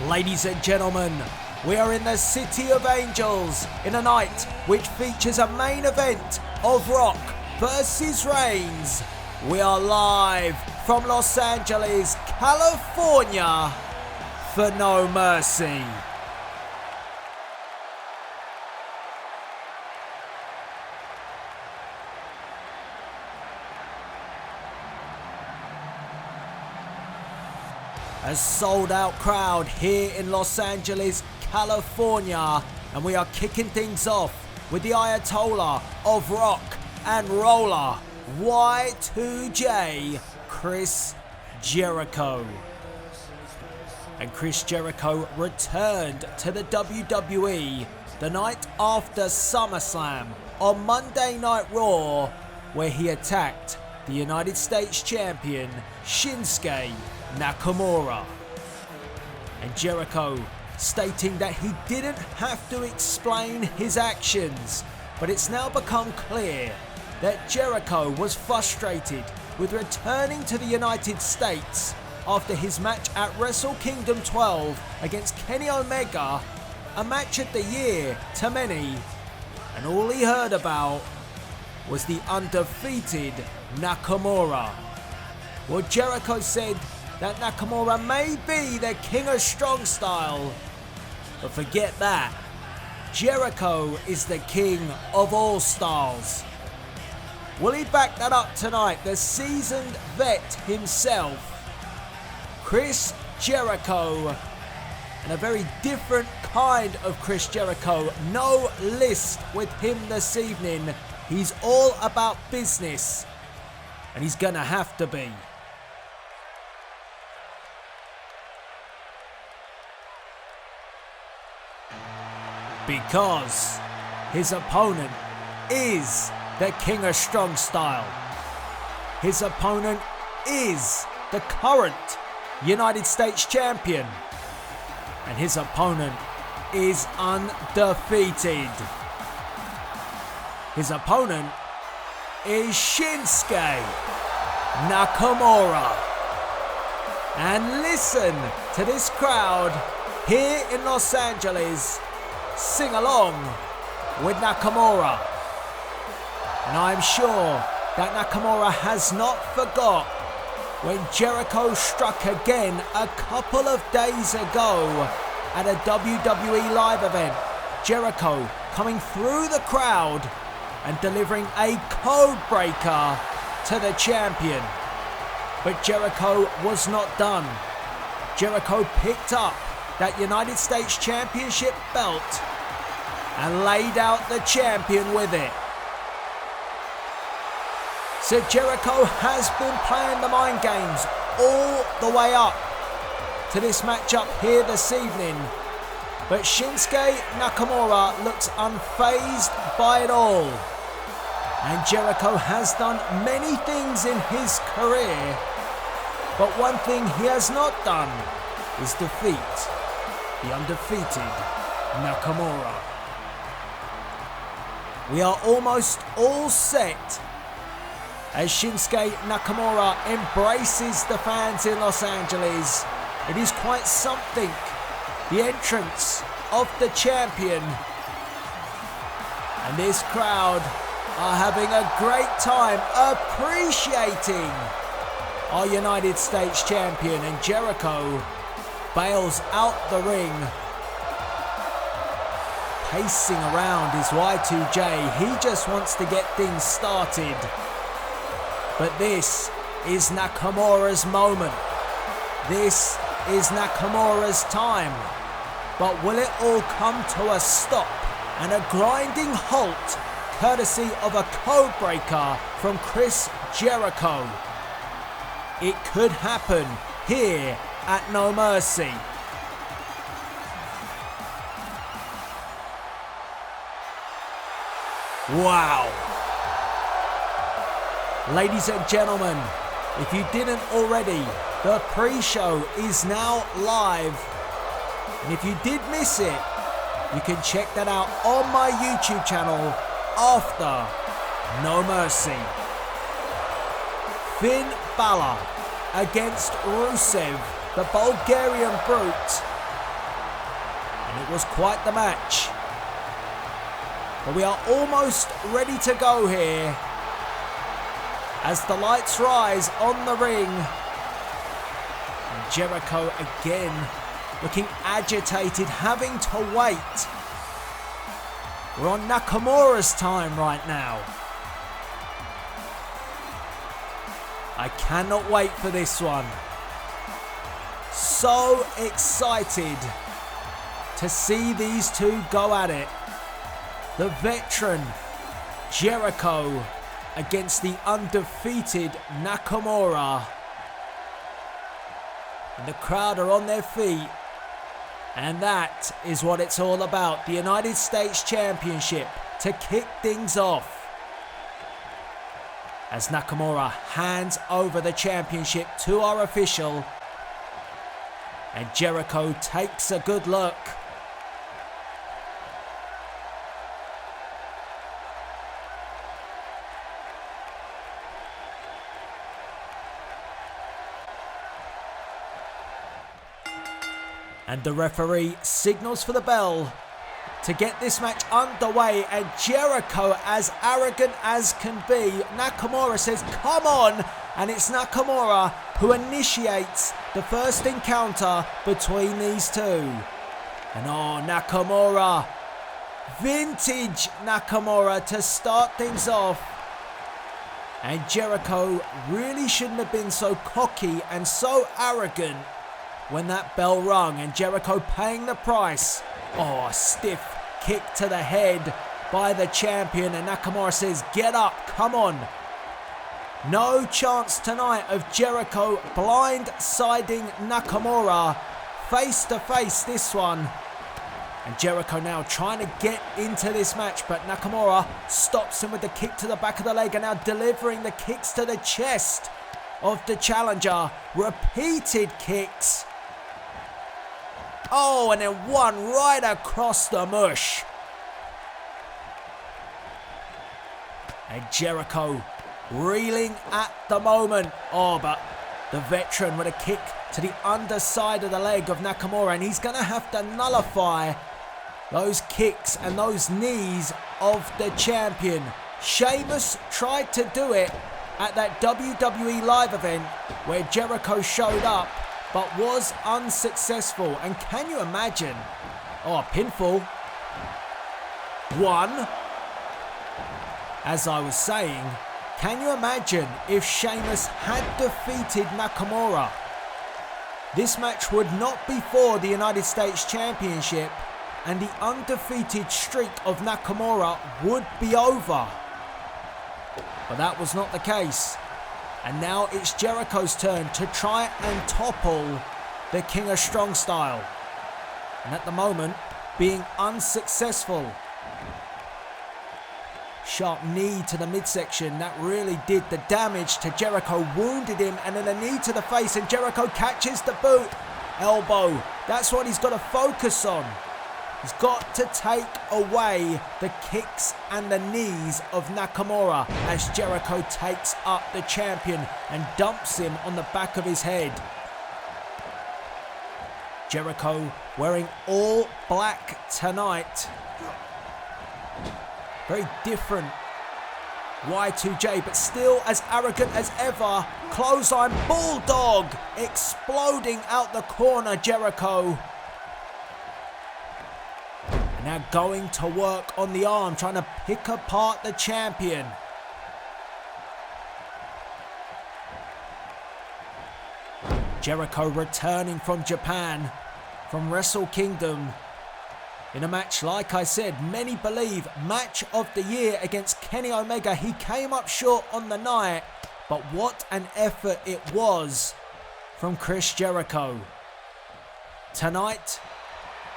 Ladies and gentlemen, we are in the City of Angels in a night which features a main event of Rock versus Reigns. We are live from Los Angeles, California for No Mercy. A sold-out crowd here in Los Angeles, California, and we are kicking things off with the Ayatollah of Rock and Roller, Y2J, Chris Jericho. And Chris Jericho returned to the WWE the night after SummerSlam on Monday Night Raw, where he attacked the United States Champion Shinsuke Nakamura. And Jericho stating that he didn't have to explain his actions, but it's now become clear that Jericho was frustrated with returning to the United States after his match at Wrestle Kingdom 12 against Kenny Omega, a match of the year to many, and all he heard about was the undefeated Nakamura. Well, Jericho said that Nakamura may be the king of strong style, but forget that. Jericho is the king of all styles. Will he back that up tonight? The seasoned vet himself, Chris Jericho, and a very different kind of Chris Jericho. No list with him this evening. He's all about business, and he's gonna have to be. Because his opponent is the king of strong style. His opponent is the current United States champion. And his opponent is undefeated. His opponent is Shinsuke Nakamura. And listen to this crowd here in Los Angeles sing along with Nakamura. And I'm sure that Nakamura has not forgot when Jericho struck again a couple of days ago at a WWE live event. Jericho coming through the crowd and delivering a code breaker to the champion. But Jericho was not done. Jericho picked up that United States Championship belt and laid out the champion with it. So Jericho has been playing the mind games all the way up to this matchup here this evening. But Shinsuke Nakamura looks unfazed by it all. And Jericho has done many things in his career, but one thing he has not done is defeat the undefeated Nakamura. We are almost all set as Shinsuke Nakamura embraces the fans in Los Angeles. It is quite something, the entrance of the champion. And this crowd are having a great time appreciating our United States champion. And Jericho bails out the ring, pacing around his Y2J. He just wants to get things started. But this is Nakamura's moment. This is Nakamura's time. But will it all come to a stop and a grinding halt, courtesy of a code breaker from Chris Jericho? It could happen here at No Mercy. Wow. Ladies and gentlemen, if you didn't already, the pre-show is now live. And if you did miss it, you can check that out on my YouTube channel after No Mercy. Finn Balor against Rusev, the Bulgarian Brute. And it was quite the match. But we are almost ready to go here as the lights rise on the ring. And Jericho again looking agitated, having to wait. We're on Nakamura's time right now. I cannot wait for this one. So excited to see these two go at it. The veteran Jericho against the undefeated Nakamura. And the crowd are on their feet. And that is what it's all about. The United States Championship to kick things off. As Nakamura hands over the championship to our official. And Jericho takes a good look. And the referee signals for the bell to get this match underway. And Jericho, as arrogant as can be, Nakamura says, come on. And it's Nakamura who initiates the first encounter between these two. And oh, Nakamura. Vintage Nakamura to start things off. And Jericho really shouldn't have been so cocky and so arrogant when that bell rung, and Jericho paying the price. Oh, a stiff kick to the head by the champion, and Nakamura says, get up, come on. No chance tonight of Jericho blindsiding Nakamura. Face to face this one. And Jericho now trying to get into this match, but Nakamura stops him with the kick to the back of the leg, and now delivering the kicks to the chest of the challenger. Repeated kicks. Oh, and then one right across the mush. And Jericho reeling at the moment. Oh, but the veteran with a kick to the underside of the leg of Nakamura, and he's going to have to nullify those kicks and those knees of the champion. Sheamus tried to do it at that WWE live event where Jericho showed up, but was unsuccessful. And can you imagine? Oh, a pinfall. One. As I was saying, can you imagine if Sheamus had defeated Nakamura? This match would not be for the United States Championship, and the undefeated streak of Nakamura would be over. But that was not the case. And now it's Jericho's turn to try and topple the King of Strong Style. And at the moment, being unsuccessful. Sharp knee to the midsection. That really did the damage to Jericho. Wounded him, and then a knee to the face, and Jericho catches the boot. Elbow. That's what he's got to focus on. He's got to take away the kicks and the knees of Nakamura as Jericho takes up the champion and dumps him on the back of his head. Jericho wearing all black tonight. Very different Y2J, but still as arrogant as ever. Clothesline bulldog exploding out the corner, Jericho. Now going to work on the arm, trying to pick apart the champion. Jericho returning from Japan, from Wrestle Kingdom, in a match, like I said, many believe match of the year against Kenny Omega. He came up short on the night, but what an effort it was from Chris Jericho. Tonight,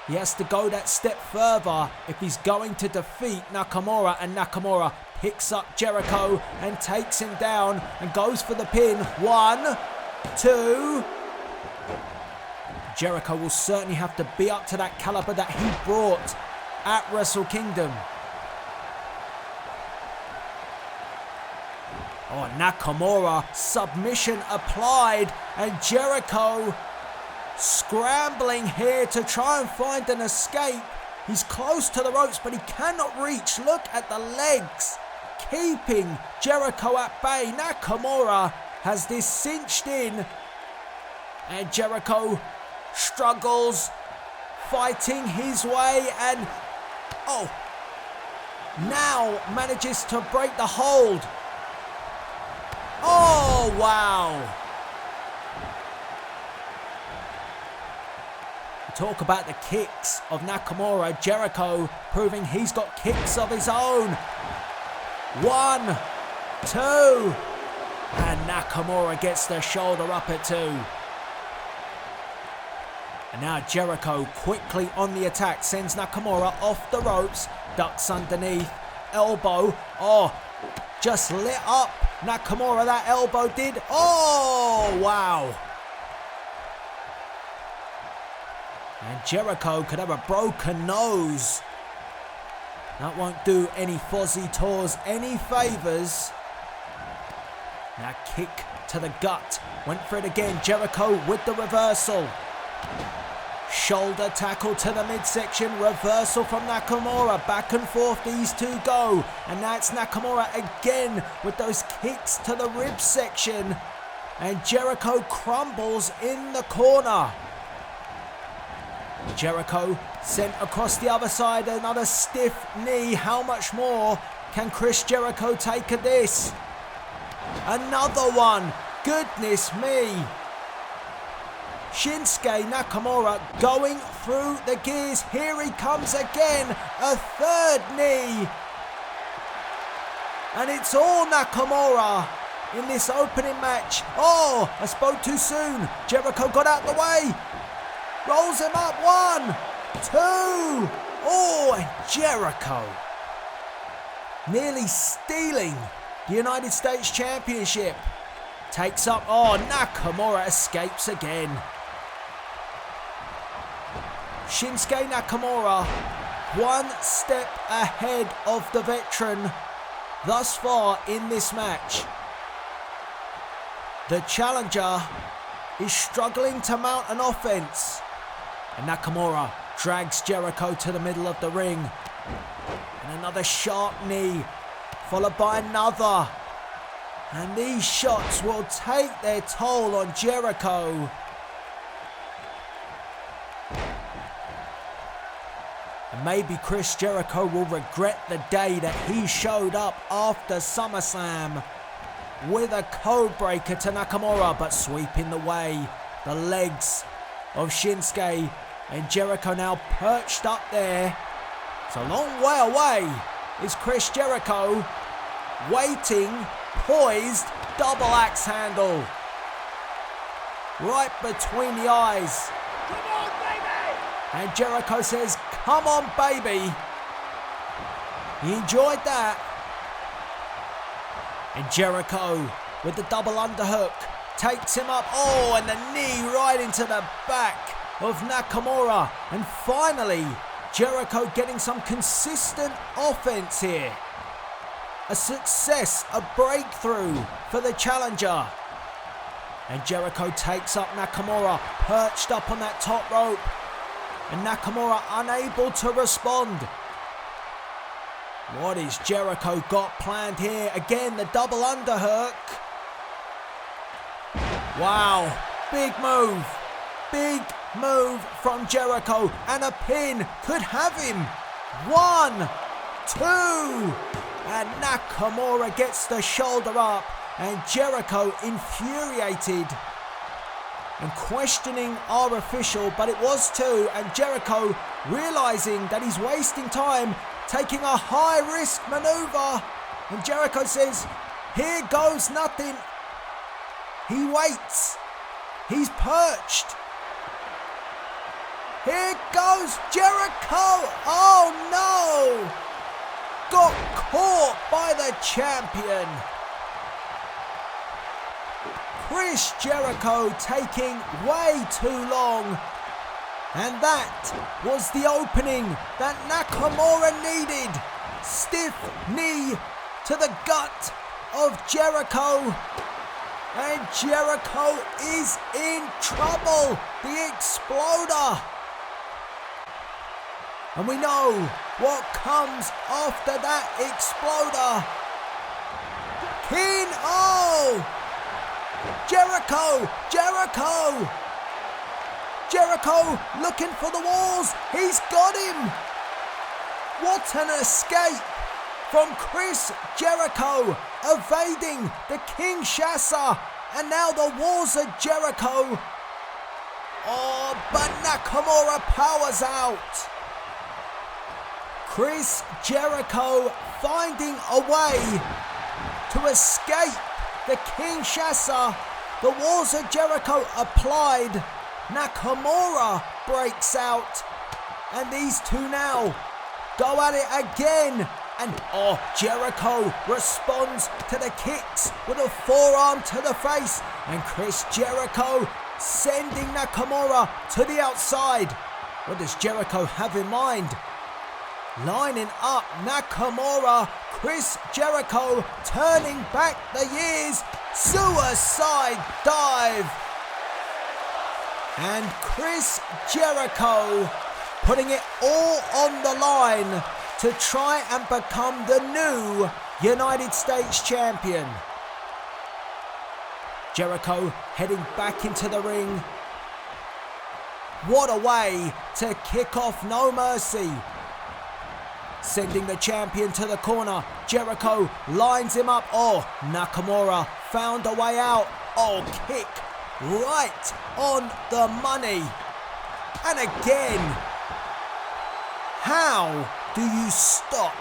he has to go that step further if he's going to defeat Nakamura, and Nakamura picks up Jericho and takes him down and goes for the pin. 1, 2. Jericho will certainly have to be up to that caliber that he brought at Wrestle Kingdom. Oh, Nakamura, submission applied, and Jericho scrambling here to try and find an escape. He's close to the ropes, but he cannot reach. Look at the legs, keeping Jericho at bay. Nakamura has this cinched in, and Jericho struggles, fighting his way, and now manages to break the hold. Oh, wow. Talk about the kicks of Nakamura. Jericho proving he's got kicks of his own. 1, 2, and Nakamura gets the shoulder up at 2. And now Jericho quickly on the attack, sends Nakamura off the ropes, ducks underneath, elbow. Oh, just lit up Nakamura, that elbow did. Oh, wow. And Jericho could have a broken nose. That won't do any Fozzy Tours any favours. Now kick to the gut. Went for it again. Jericho with the reversal. Shoulder tackle to the midsection. Reversal from Nakamura. Back and forth these two go. And now it's Nakamura again with those kicks to the rib section. And Jericho crumbles in the corner. Jericho sent across the other side, another stiff knee. How much more can Chris Jericho take of this? Another one. Goodness me. Shinsuke Nakamura going through the gears. Here he comes again. A third knee. And it's all Nakamura in this opening match. Oh, I spoke too soon. Jericho got out the way. Rolls him up. 1, 2. Oh, and Jericho nearly stealing the United States Championship. Takes up. Oh, Nakamura escapes again. Shinsuke Nakamura 1 step ahead of the veteran thus far in this match. The challenger is struggling to mount an offense. And Nakamura drags Jericho to the middle of the ring. And another sharp knee, followed by another. And these shots will take their toll on Jericho. And maybe Chris Jericho will regret the day that he showed up after SummerSlam with a code breaker to Nakamura, but sweeping the way. The legs of Shinsuke, and Jericho now perched up there. It's a long way away. Is Chris Jericho waiting, poised, double axe handle right between the eyes. Come on, baby! And Jericho says, come on, baby. He enjoyed that. And Jericho with the double underhook takes him up. Oh, and the knee right into the back of Nakamura. And finally, Jericho getting some consistent offense here. A success, a breakthrough for the challenger. And Jericho takes up Nakamura, perched up on that top rope. And Nakamura unable to respond. What is Jericho got planned here? Again, the double underhook. Wow, big move. Big move from Jericho. And a pin could have him. 1, 2. And Nakamura gets the shoulder up. And Jericho infuriated and questioning our official, but it was 2. And Jericho realizing that he's wasting time, taking a high-risk maneuver. And Jericho says, here goes nothing. He waits. He's perched. Here goes Jericho. Oh no! Got caught by the champion. Chris Jericho taking way too long. And that was the opening that Nakamura needed. Stiff knee to the gut of Jericho. And Jericho is in trouble. The Exploder. And we know what comes after that Exploder. Jericho looking for the walls. He's got him. What an escape from Chris Jericho, evading the Kinshasa, and now the walls of Jericho. Oh, but Nakamura powers out. Chris Jericho finding a way to escape the Kinshasa. The walls of Jericho applied. Nakamura breaks out. And these two now go at it again. And Jericho responds to the kicks with a forearm to the face. And Chris Jericho sending Nakamura to the outside. What does Jericho have in mind? Lining up Nakamura, Chris Jericho turning back the years, suicide dive. And Chris Jericho putting it all on the line to try and become the new United States champion. Jericho heading back into the ring. What a way to kick off No Mercy. Sending the champion to the corner. Jericho lines him up. Nakamura found a way out. Kick right on the money. And again, how do you stop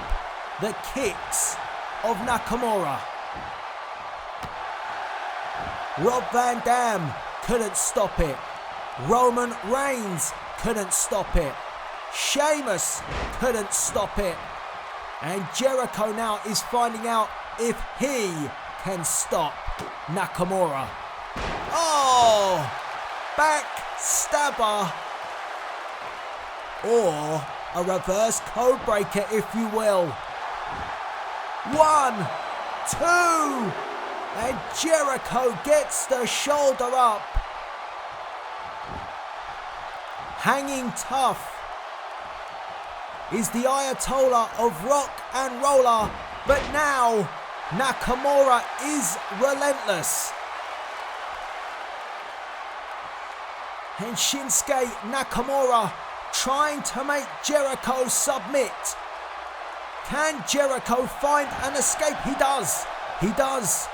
the kicks of Nakamura? Rob Van Dam couldn't stop it. Roman Reigns couldn't stop it. Sheamus couldn't stop it. And Jericho now is finding out if he can stop Nakamura. Back stabber. Or a reverse code breaker, if you will. 1, 2. And Jericho gets the shoulder up. Hanging tough is the Ayatollah of rock and roller, but now Nakamura is relentless. And Shinsuke Nakamura trying to make Jericho submit. Can Jericho find an escape? He does. He does.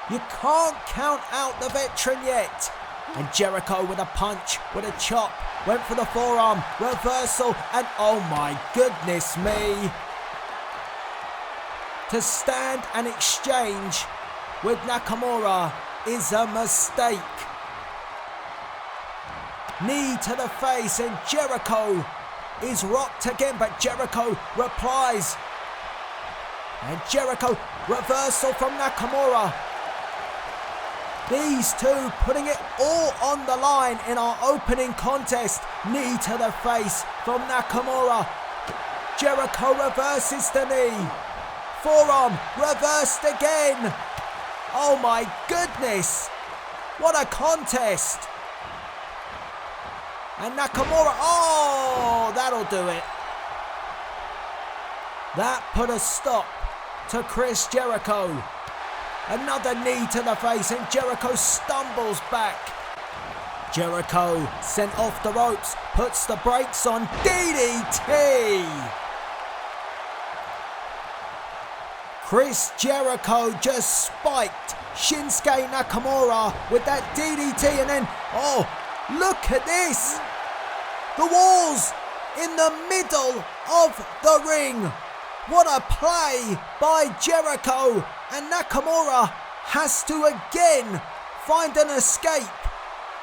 You can't count out the veteran yet. And Jericho with a punch, with a chop, went for the forearm, reversal, and oh my goodness me. To stand and exchange with Nakamura is a mistake. Knee to the face, and Jericho is rocked again, but Jericho replies. And Jericho, reversal from Nakamura. These two putting it all on the line in our opening contest. Knee to the face from Nakamura. Jericho reverses the knee. Forearm reversed again. Oh my goodness. What a contest. And Nakamura, that'll do it. That put a stop to Chris Jericho. Another knee to the face, and Jericho stumbles back. Jericho sent off the ropes, puts the brakes on. DDT! Chris Jericho just spiked Shinsuke Nakamura with that DDT, and then, look at this! The walls in the middle of the ring. What a play by Jericho, and Nakamura has to again find an escape.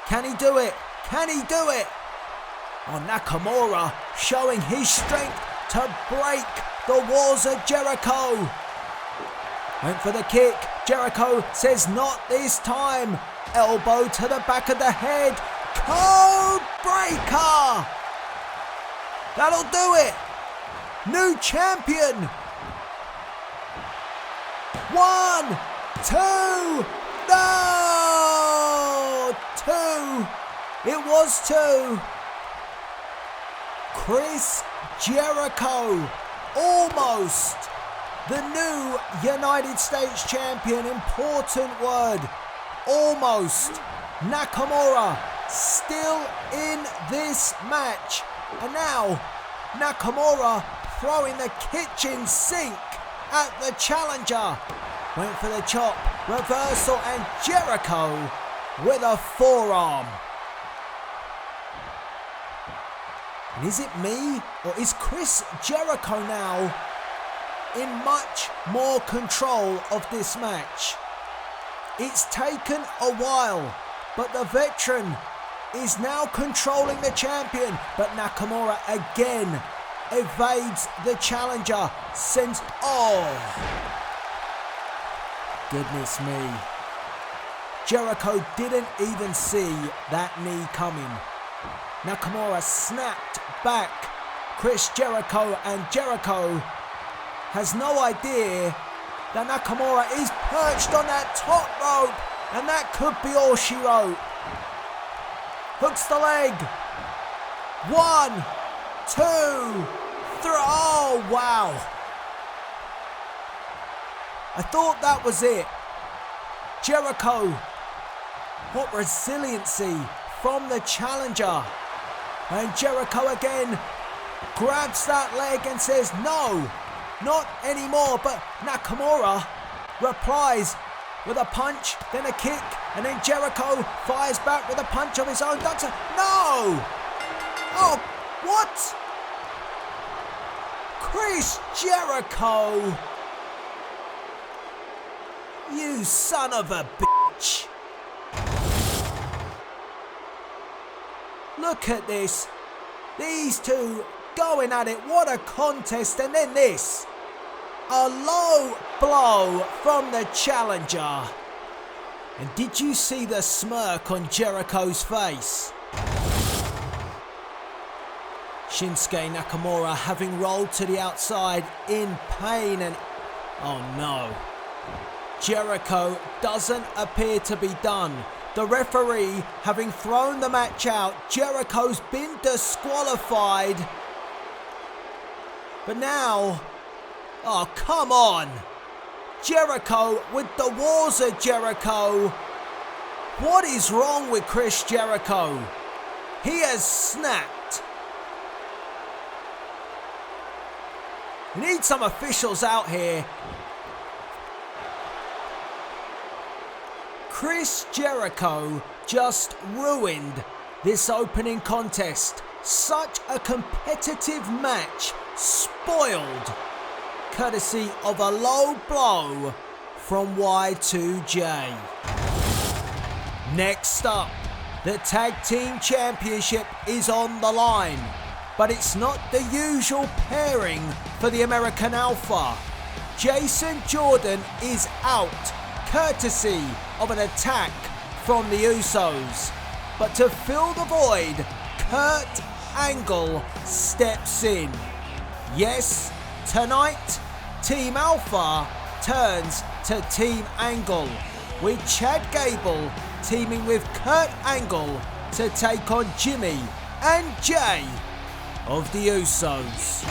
Can he do it? Can he do it? Nakamura showing his strength to break the walls of Jericho. Went for the kick. Jericho says not this time. Elbow to the back of the head. Code breaker. That'll do it. New champion. 1, 2. No! 2. It was 2. Chris Jericho, almost the new United States champion. Important word. Almost. Nakamura still in this match. And now Nakamura throwing the kitchen sink at the challenger. Went for the chop, reversal, and Jericho with a forearm. And is it me, or is Chris Jericho now in much more control of this match? It's taken a while, but the veteran is now controlling the champion. But Nakamura again evades the challenger. Sends... Oh! Goodness me. Jericho didn't even see that knee coming. Nakamura snapped back Chris Jericho, and Jericho has no idea that Nakamura is perched on that top rope, and that could be all she wrote. Hooks the leg. 1, 2, 3. Oh, wow. I thought that was it. Jericho, what resiliency from the challenger. And Jericho again grabs that leg and says, no, not anymore. But Nakamura replies with a punch, then a kick, and then Jericho fires back with a punch of his own. No! Oh, what? Chris Jericho! You son of a bitch! Look at this. These two going at it. What a contest. And then this. A low blow from the challenger. And did you see the smirk on Jericho's face? Shinsuke Nakamura having rolled to the outside in pain, and oh no. Jericho doesn't appear to be done. The referee having thrown the match out. Jericho's been disqualified. But now, oh come on. Jericho with the Wars of Jericho. What is wrong with Chris Jericho? He has snapped. We need some officials out here. Chris Jericho just ruined this opening contest. Such a competitive match spoiled, courtesy of a low blow from Y2J. Next up, the Tag Team Championship is on the line, but it's not the usual pairing for the American Alpha. Jason Jordan is out, courtesy of an attack from the Usos. But to fill the void, Kurt Angle steps in. Yes, tonight, Team Alpha turns to Team Angle, with Chad Gable teaming with Kurt Angle to take on Jimmy and Jay of the Usos.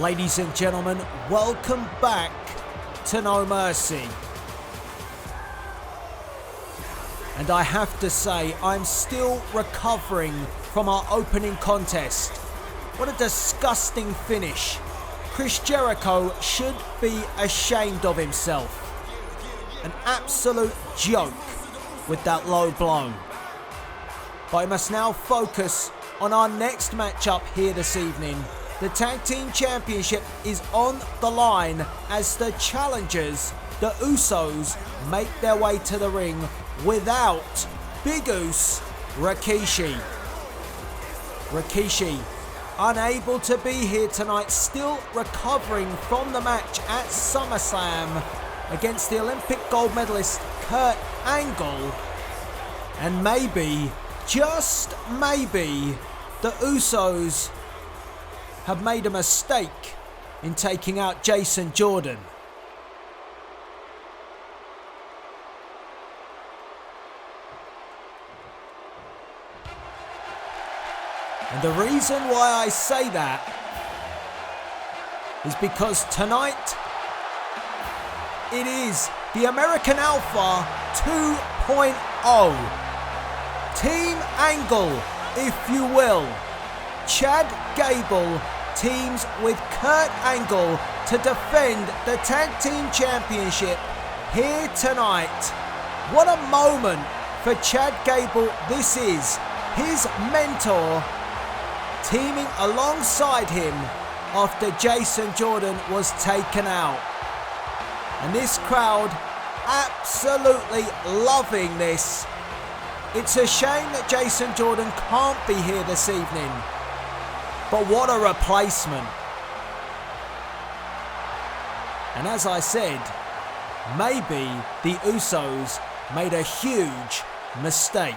Ladies and gentlemen, welcome back to No Mercy. And I have to say, I'm still recovering from our opening contest. What a disgusting finish. Chris Jericho should be ashamed of himself. An absolute joke with that low blow. But I must now focus on our next matchup here this evening. The Tag Team Championship is on the line as the challengers, the Usos, make their way to the ring without Big Us Rikishi. Rikishi, unable to be here tonight, still recovering from the match at SummerSlam against the Olympic gold medalist Kurt Angle. And maybe, just maybe, the Usos have made a mistake in taking out Jason Jordan. And the reason why I say that is because tonight it is the American Alpha 2.0. Team Angle, if you will. Chad Gable teams with Kurt Angle to defend the Tag Team Championship here tonight. What a moment for Chad Gable this is. His mentor teaming alongside him after Jason Jordan was taken out. And this crowd absolutely loving this. It's a shame that Jason Jordan can't be here this evening. But what a replacement. And as I said, maybe the Usos made a huge mistake.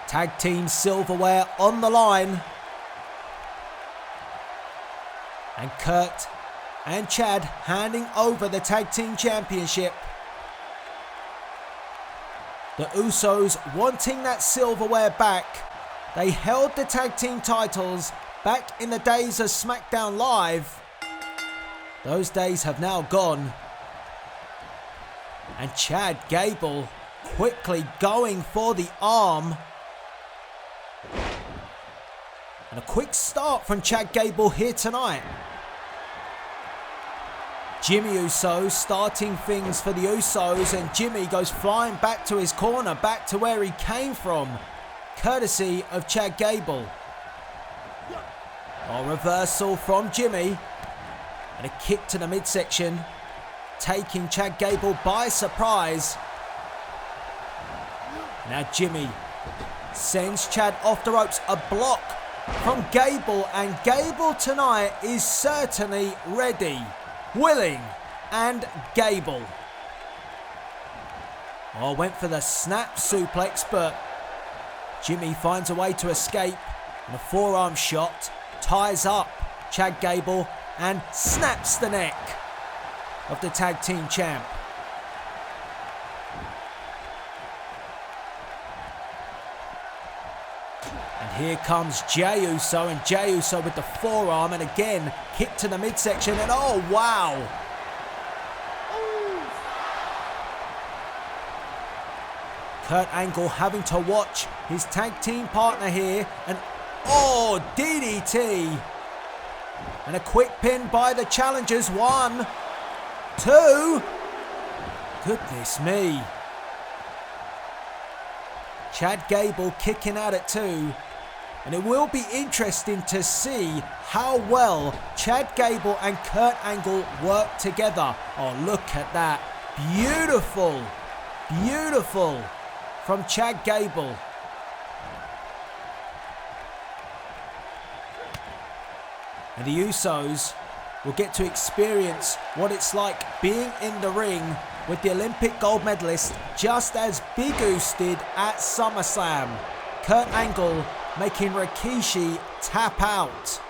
Tag team silverware on the line. And Kurt and Chad handing over the Tag Team Championship. The Usos wanting that silverware back. They held the Tag Team titles back in the days of SmackDown Live. Those days have now gone. And Chad Gable quickly going for the arm. And a quick start from Chad Gable here tonight. Jimmy Uso starting things for the Usos, and Jimmy goes flying back to his corner, back to where he came from, courtesy of Chad Gable. A reversal from Jimmy, and a kick to the midsection, taking Chad Gable by surprise. Now Jimmy sends Chad off the ropes, a block from Gable, and Gable tonight is certainly ready, willing, and Gable. Oh, went for the snap suplex, but Jimmy finds a way to escape, and a forearm shot ties up Chad Gable and snaps the neck of the Tag Team Champ. Here comes Jey Uso, and Jey Uso with the forearm, and again kick to the midsection, and oh wow. Kurt Angle having to watch his tag team partner here, and oh, DDT. And a quick pin by the challengers. 1, 2. Goodness me. Chad Gable kicking out at 2. And it will be interesting to see how well Chad Gable and Kurt Angle work together. Oh, look at that. Beautiful. Beautiful from Chad Gable. And the Usos will get to experience what it's like being in the ring with the Olympic gold medalist, just as Big Goose did at SummerSlam. Kurt Angle making Rikishi tap out.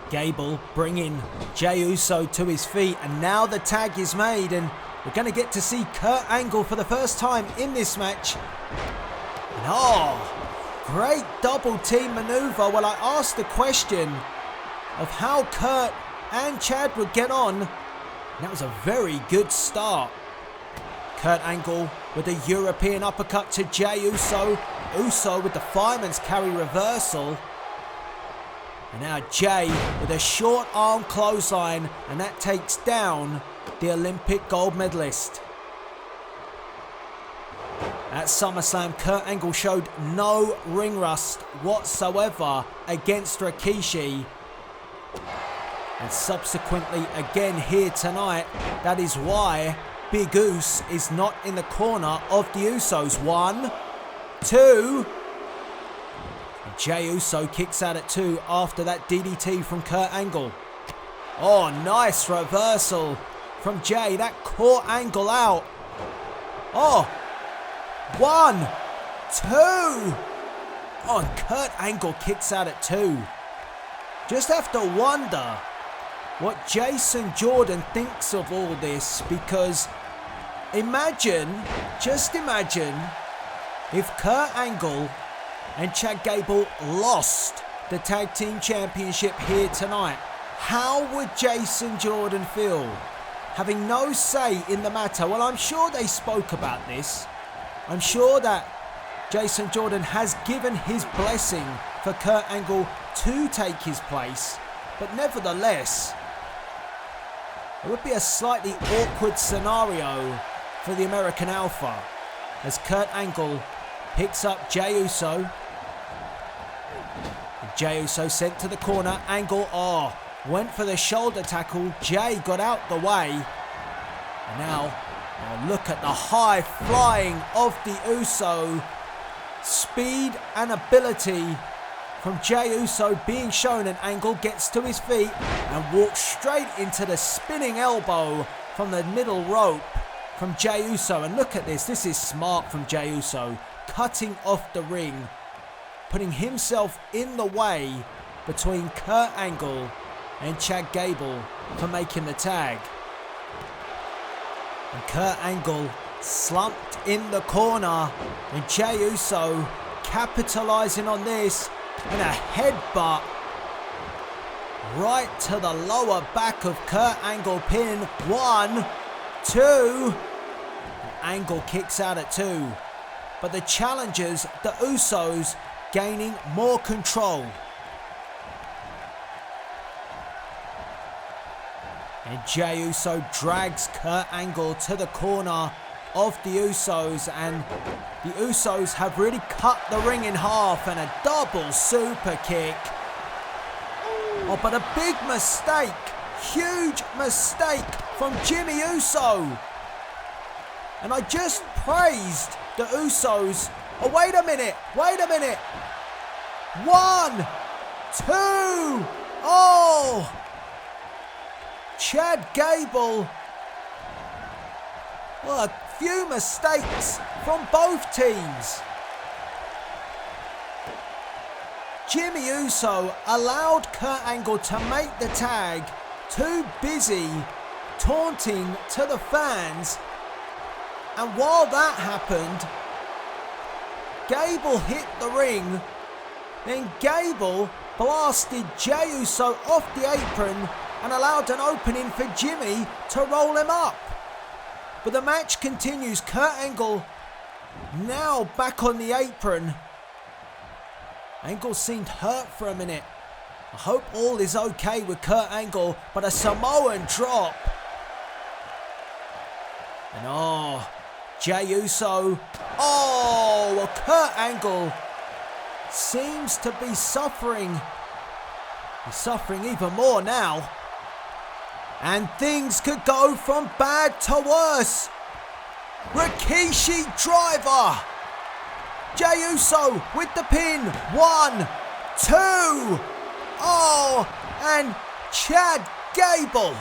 Gable bringing Jey Uso to his feet, and now the tag is made, and we're going to get to see Kurt Angle for the first time in this match. And oh, great double team maneuver. Well, I asked the question of how Kurt and Chad would get on, and that was a very good start. Kurt Angle with a European uppercut to Jey Uso. Uso with the fireman's carry reversal. And now Jey with a short arm clothesline, and that takes down the Olympic gold medalist. At SummerSlam, Kurt Angle showed no ring rust whatsoever against Rikishi. And subsequently again here tonight, that is why Big Goose is not in the corner of the Usos. 1, 2. And Jey Uso kicks out at 2 after that DDT from Kurt Angle. Oh, nice reversal from Jay. That core angle out. Oh, 1, 2. Oh, and Kurt Angle kicks out at 2. Just have to wonder what Jason Jordan thinks of all this, because just imagine if Kurt Angle and Chad Gable lost the tag team championship here tonight. How would Jason Jordan feel? Having no say in the matter. Well, I'm sure they spoke about this. I'm sure that Jason Jordan has given his blessing for Kurt Angle to take his place. But nevertheless, it would be a slightly awkward scenario for the American Alpha as Kurt Angle picks up Jey Uso. Jey Uso sent to the corner. Angle, went for the shoulder tackle. Jey got out the way. And now, look at the high flying of the Uso. Speed and ability from Jey Uso being shown, and Angle gets to his feet and walks straight into the spinning elbow from the middle rope from Jey Uso. And look at this. This is smart from Jey Uso. Cutting off the ring, putting himself in the way between Kurt Angle and Chad Gable for making the tag. And Kurt Angle slumped in the corner, and Jey Uso capitalizing on this, and a headbutt right to the lower back of Kurt Angle. Pin 1, 2. Angle kicks out at 2. But the challengers, the Usos, gaining more control. And Jey Uso drags Kurt Angle to the corner of the Usos, and the Usos have really cut the ring in half, and a double super kick. Oh, but a big mistake, huge mistake from Jimmy Uso. And I just praised the Usos. Oh, wait a minute. 1, 2. Oh, Chad Gable. Well, a few mistakes from both teams. Jimmy Uso allowed Kurt Angle to make the tag, too busy taunting to the fans. And while that happened, Gable hit the ring. Then Gable blasted Jey Uso off the apron and allowed an opening for Jimmy to roll him up. But the match continues. Kurt Angle now back on the apron. Angle seemed hurt for a minute. I hope all is okay with Kurt Angle, but a Samoan drop. And Jey Uso. Well, Kurt Angle seems to be suffering. He's suffering even more now. And things could go from bad to worse. Rikishi driver. Jey Uso with the pin. 1, 2. And Chad Gable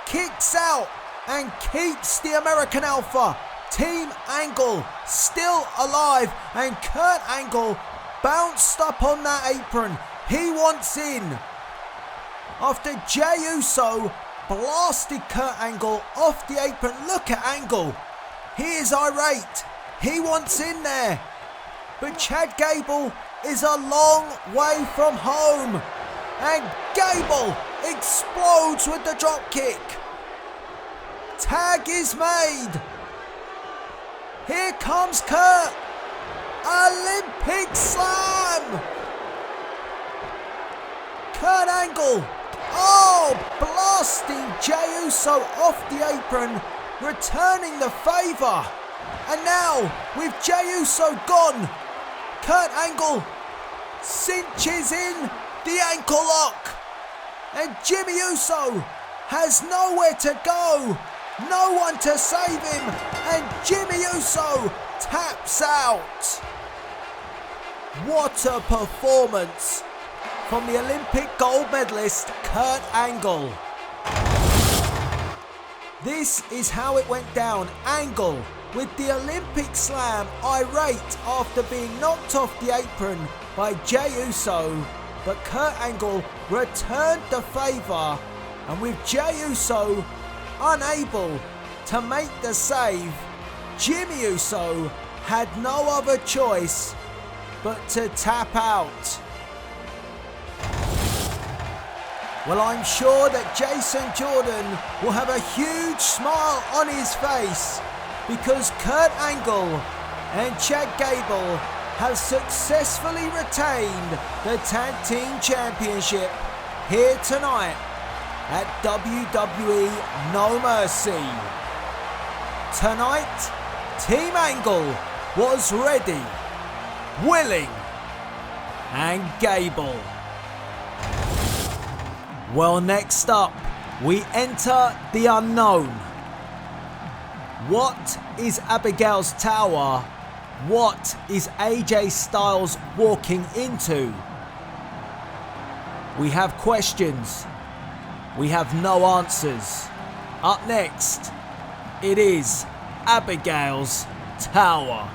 kicks out and keeps the American Alpha. Team Angle still alive, and Kurt Angle bounced up on that apron. He wants in. After Jey Uso blasted Kurt Angle off the apron. Look at Angle. He is irate. He wants in there. But Chad Gable is a long way from home. And Gable explodes with the drop kick. Tag is made. Here comes Kurt. Olympic Slam. Kurt Angle. Blasting Jey Uso off the apron, returning the favour. And now, with Jey Uso gone, Kurt Angle cinches in the ankle lock. And Jimmy Uso has nowhere to go, no one to save him, and Jimmy Uso taps out. What a performance from the Olympic gold medalist Kurt Angle. This is how it went down. Angle with the Olympic slam, irate after being knocked off the apron by Jey Uso, but Kurt Angle returned the favour, and with Jey Uso unable to make the save, Jimmy Uso had no other choice but to tap out. Well, I'm sure that Jason Jordan will have a huge smile on his face because Kurt Angle and Chad Gable have successfully retained the Tag Team Championship here tonight at WWE No Mercy. Tonight, Team Angle was ready, willing, and Gable. Well, next up, we enter the unknown. What is Abigail's Tower? What is AJ Styles walking into? We have questions. We have no answers. Up next, it is Abigail's Tower.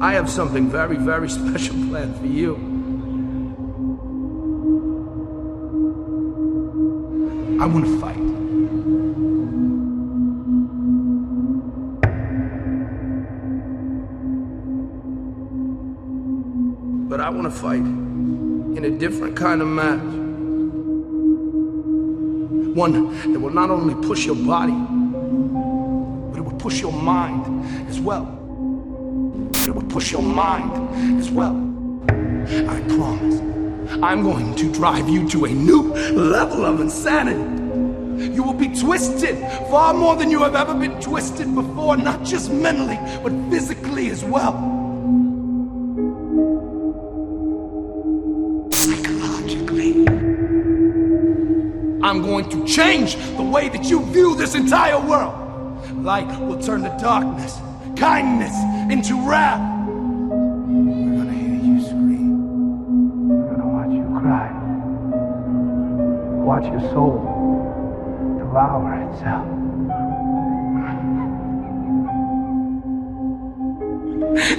I have something very, very special planned for you. I want to fight. But I want to fight in a different kind of match. One that will not only push your body, but it will push your mind as well. It will push your mind as well. I promise, I'm going to drive you to a new level of insanity. You will be twisted far more than you have ever been twisted before, not just mentally, but physically as well. Psychologically. I'm going to change the way that you view this entire world. Light will turn to darkness, kindness into wrath. We're gonna hear you scream. We're gonna watch you cry. Watch your soul devour itself.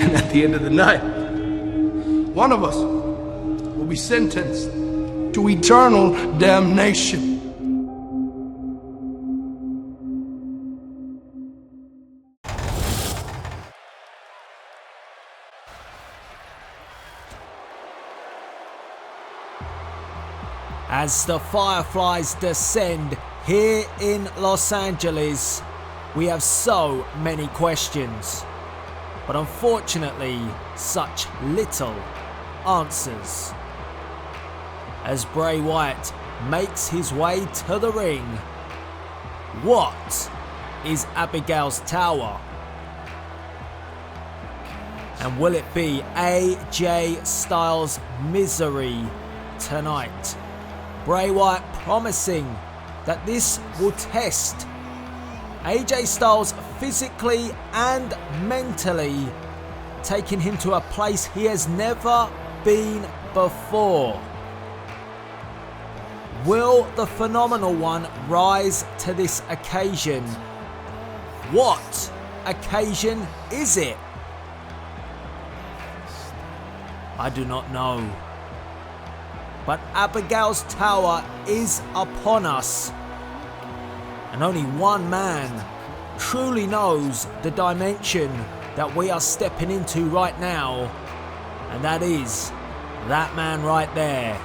And at the end of the night, one of us will be sentenced to eternal damnation. As the Fireflies descend here in Los Angeles, we have so many questions, but unfortunately such little answers. As Bray Wyatt makes his way to the ring, what is Abigail's Tower? And will it be AJ Styles' misery tonight? Bray Wyatt promising that this will test AJ Styles physically and mentally, taking him to a place he has never been before. Will the Phenomenal One rise to this occasion? What occasion is it? I do not know. But Abigail's Tower is upon us. And only one man truly knows the dimension that we are stepping into right now. And that is that man right there.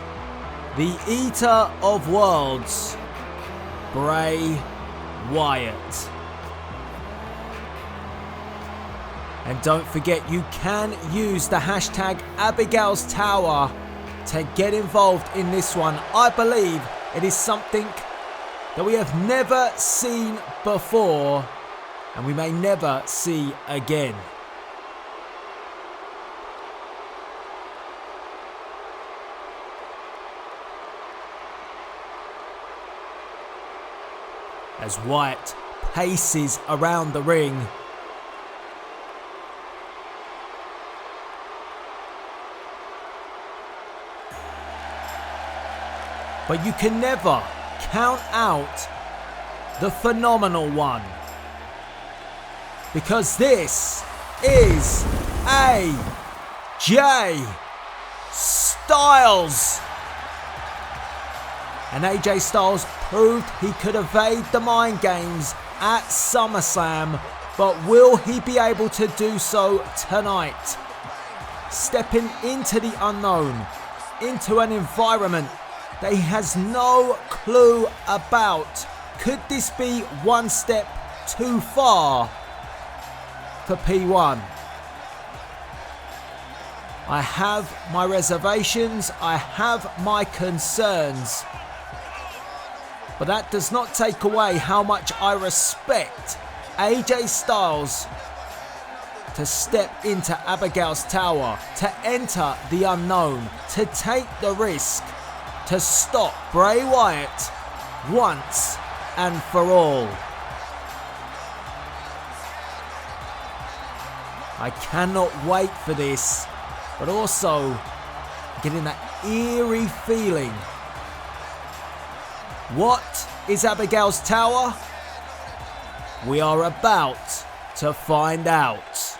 The Eater of Worlds, Bray Wyatt. And don't forget, you can use the hashtag Abigail's Tower to get involved in this one. I believe it is something that we have never seen before, and we may never see again. As Wyatt paces around the ring, But you can never count out the phenomenal one. Because this is AJ Styles. And AJ Styles proved he could evade the mind games at SummerSlam, but will he be able to do so tonight? Stepping into the unknown, into an environment that he has no clue about. Could this be one step too far for P1? I have my reservations, I have my concerns, but that does not take away how much I respect AJ Styles to step into Abigail's tower, to enter the unknown, to take the risk, to stop Bray Wyatt once and for all. I cannot wait for this, but also getting that eerie feeling. What is Abigail's tower? We are about to find out.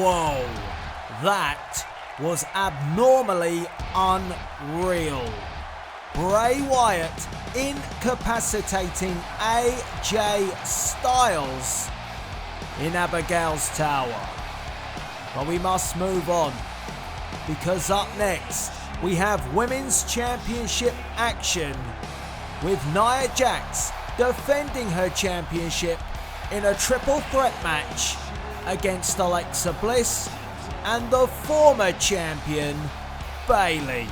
Whoa, that was abnormally unreal. Bray Wyatt incapacitating AJ Styles in Abigail's tower. But we must move on, because up next we have Women's Championship action with Nia Jax defending her championship in a triple threat match against Alexa Bliss and the former champion Bayley.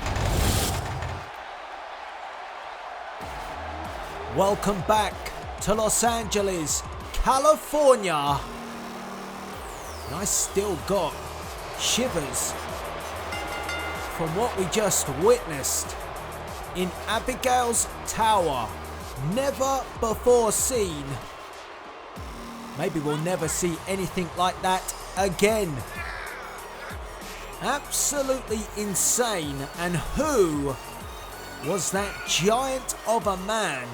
Welcome back to Los Angeles, California. And I still got shivers from what we just witnessed in Abigail's tower. Never before seen. Maybe we'll never see anything like that again. Absolutely insane. And who was that giant of a man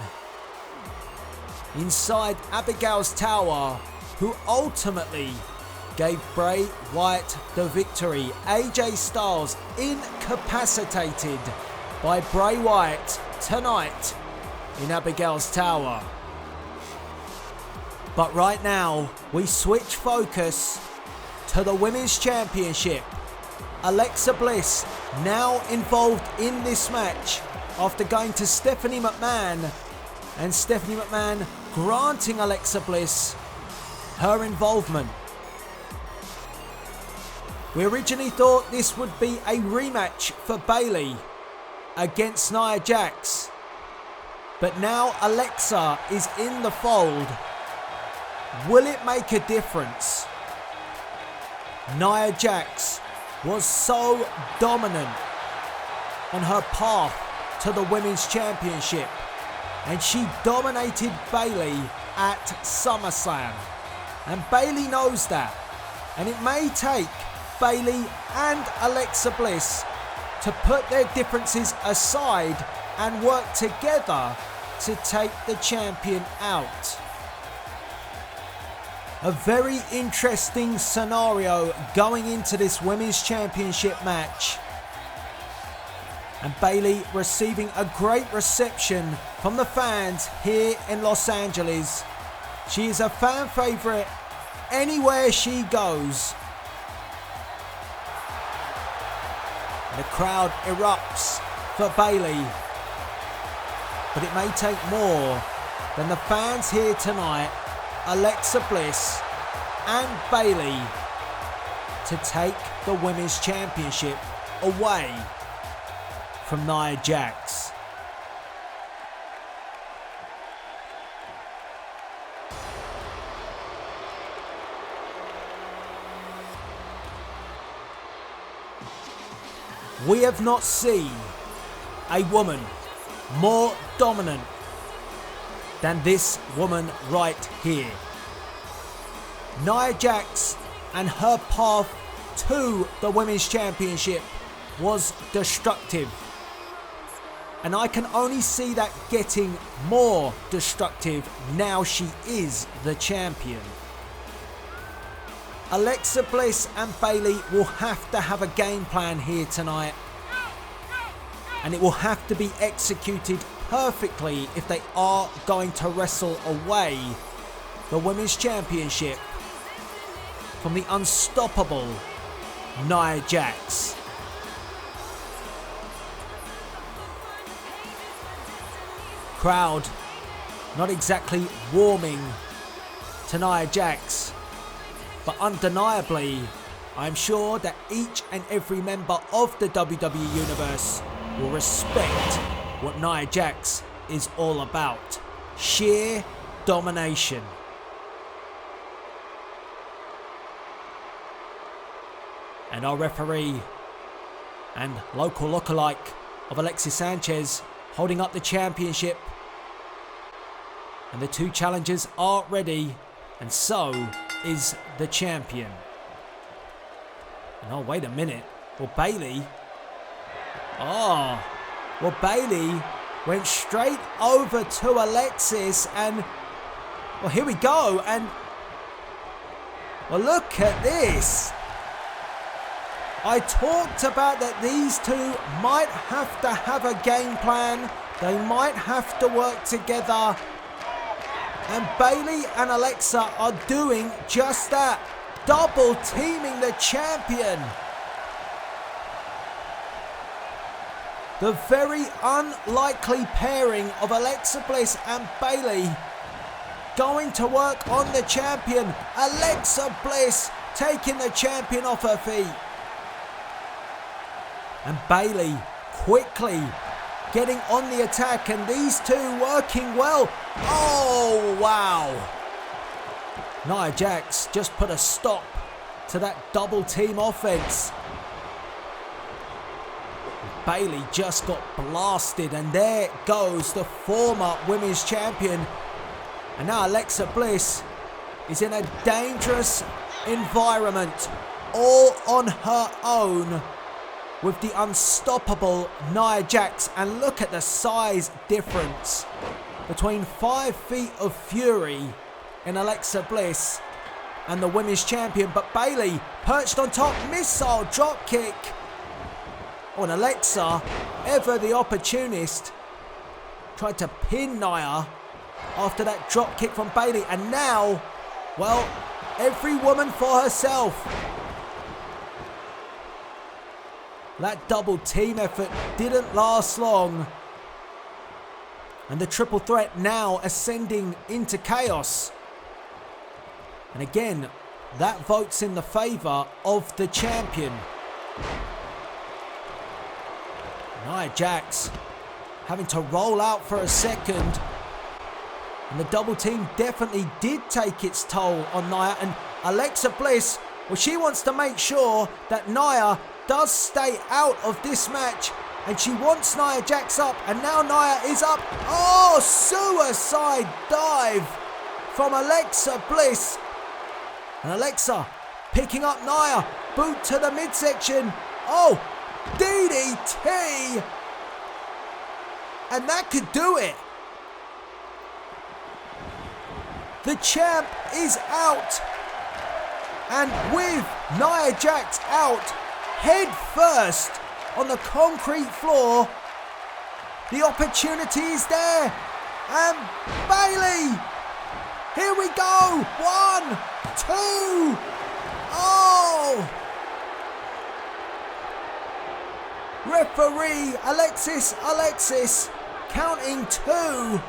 inside Abigail's tower who ultimately gave Bray Wyatt the victory? AJ Styles incapacitated by Bray Wyatt tonight in Abigail's tower. But right now, we switch focus to the Women's Championship. Alexa Bliss now involved in this match after going to Stephanie McMahon, and Stephanie McMahon granting Alexa Bliss her involvement. We originally thought this would be a rematch for Bayley against Nia Jax, but now Alexa is in the fold. Will it make a difference? Nia Jax was so dominant on her path to the Women's Championship, and she dominated Bayley at SummerSlam, and Bayley knows that, and it may take Bayley and Alexa Bliss to put their differences aside and work together to take the champion out. A very interesting scenario going into this Women's Championship match. And Bayley receiving a great reception from the fans here in Los Angeles. She is a fan favourite anywhere she goes. And the crowd erupts for Bayley. But it may take more than the fans here tonight, Alexa Bliss and Bayley, to take the Women's Championship away from Nia Jax. We have not seen a woman more dominant than this woman right here. Nia Jax and her path to the Women's Championship was destructive. And I can only see that getting more destructive now she is the champion. Alexa Bliss and Bayley will have to have a game plan here tonight. And it will have to be executed perfectly if they are going to wrestle away the Women's Championship from the unstoppable Nia Jax. Crowd not exactly warming to Nia Jax, but undeniably, I'm sure that each and every member of the WWE Universe will respect what Nia Jax is all about. Sheer domination. And our referee and local lookalike of Alexis Sanchez holding up the championship. And the two challengers are ready, and so is the champion. And oh, wait a minute. Well, Bayley went straight over to Alexis, and well, here we go. And well, look at this. I talked about that these two might have to have a game plan. They might have to work together. And Bayley and Alexa are doing just that. Double teaming the champion. The very unlikely pairing of Alexa Bliss and Bayley going to work on the champion. Alexa Bliss taking the champion off her feet. And Bayley quickly getting on the attack, and these two working well. Oh, wow. Nia Jax just put a stop to that double team offense. Bayley just got blasted, and there goes the former women's champion. And now Alexa Bliss is in a dangerous environment all on her own with the unstoppable Nia Jax. And look at the size difference between 5 feet of fury in Alexa Bliss and the women's champion. But Bayley perched on top, missile drop kick. Oh, and Alexa, ever the opportunist, tried to pin Nia after that drop kick from Bayley. And now, well, every woman for herself. That double team effort didn't last long. And the triple threat now ascending into chaos. And again, that votes in the favour of the champion. Nia Jax having to roll out for a second. And the double team definitely did take its toll on Nia. And Alexa Bliss, well, she wants to make sure that Nia does stay out of this match. And she wants Nia Jax up. And now Nia is up. Oh, suicide dive from Alexa Bliss. And Alexa picking up Nia. Boot to the midsection. Oh, DDT. And that could do it. The champ is out. And with Nia Jax out, head first on the concrete floor, the opportunity is there. And Bayley, here we go. 1, 2. Oh! Referee Alexis counting 2.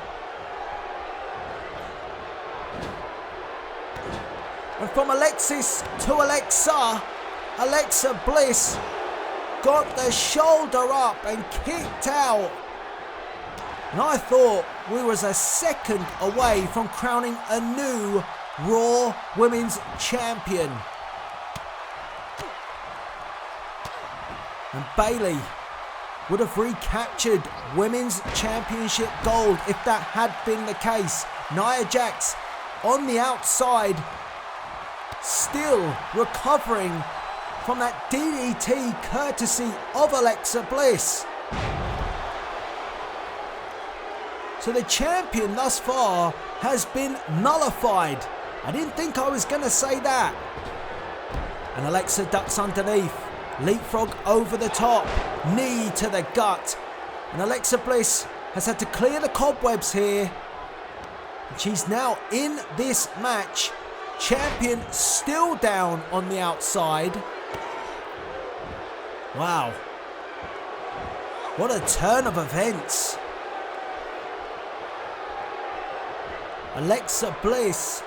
And from Alexis to Alexa Bliss got the shoulder up and kicked out. And I thought we was a second away from crowning a new Raw Women's Champion. And Bayley would have recaptured Women's Championship gold if that had been the case. Nia Jax on the outside, still recovering from that DDT courtesy of Alexa Bliss. So the champion thus far has been nullified. I didn't think I was going to say that. And Alexa ducks underneath. Leapfrog over the top. Knee to the gut. And Alexa Bliss has had to clear the cobwebs here. And she's now in this match. Champion still down on the outside. Wow. What a turn of events. Alexa Bliss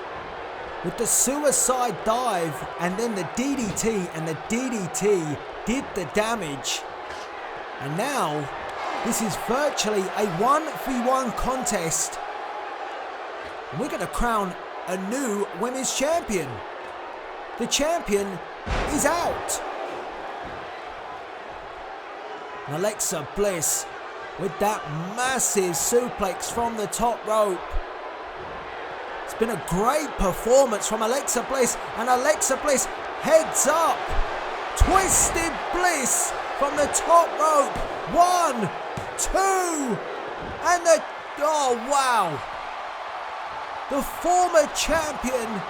with the suicide dive and then the DDT, and the DDT did the damage. And now this is virtually a 1v1 contest. And we're going to crown a new women's champion. The champion is out. And Alexa Bliss with that massive suplex from the top rope. It's been a great performance from Alexa Bliss, and Alexa Bliss heads up. Twisted Bliss from the top rope. 1, 2, and the, oh wow. The former champion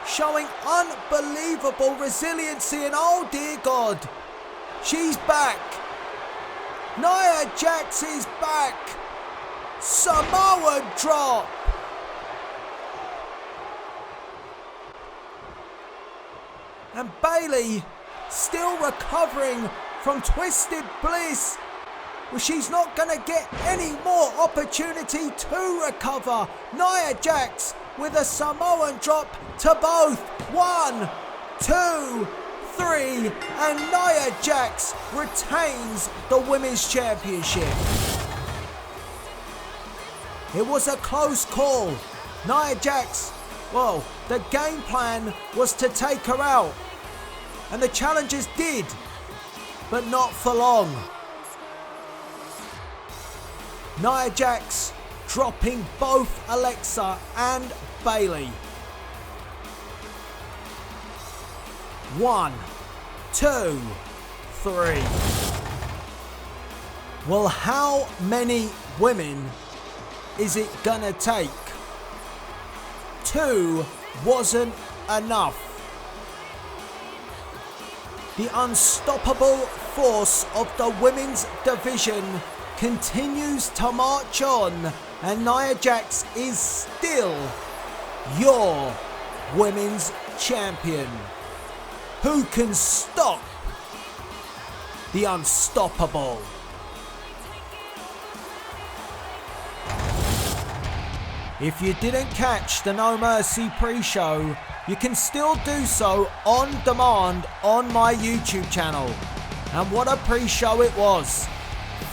showing unbelievable resiliency, and oh dear God, She's back. Nia Jax is back. Samoa drop. And Bayley still recovering from Twisted Bliss. Well, she's not going to get any more opportunity to recover. Nia Jax with a Samoan drop to both. 1, 2, 3, and Nia Jax retains the Women's Championship. It was a close call. Nia Jax, well, the game plan was to take her out. And the challengers did, but not for long. Nia Jax dropping both Alexa and Bayley. 1, 2, 3. Well, how many women is it gonna take? 2 wasn't enough. The unstoppable force of the women's division continues to march on, and Nia Jax is still your women's champion. Who can stop the unstoppable? If you didn't catch the No Mercy pre-show, you can still do so on demand on my YouTube channel. And what a pre-show it was.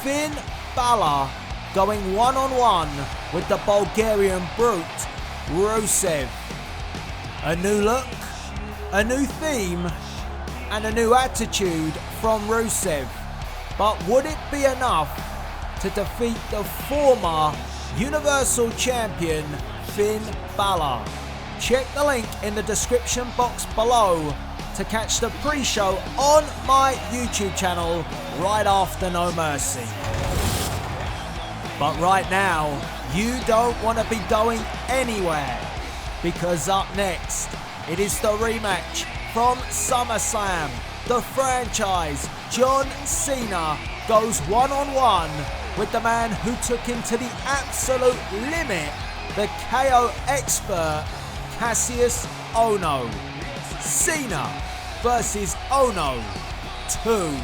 Finn Balor going one-on-one with the Bulgarian brute, Rusev. A new look, a new theme, and a new attitude from Rusev. But would it be enough to defeat the former Universal Champion Finn Balor? Check the link in the description box below to catch the pre-show on my YouTube channel right after No Mercy. But right now, you don't want to be going anywhere, because up next, it is the rematch from SummerSlam. The franchise, John Cena, goes one-on-one with the man who took him to the absolute limit, the KO expert, Cassius Ohno. Cena versus Ohno 2.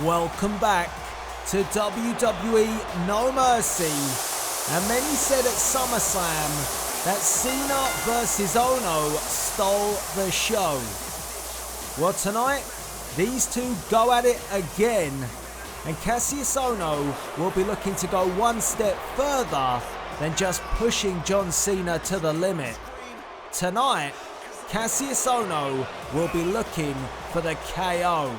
Welcome back to WWE No Mercy. And many said at SummerSlam that Cena versus Ohno stole the show. Well, tonight, these two go at it again. And Cassius Ohno will be looking to go one step further than just pushing John Cena to the limit. Tonight, Cassius Ohno will be looking for the KO.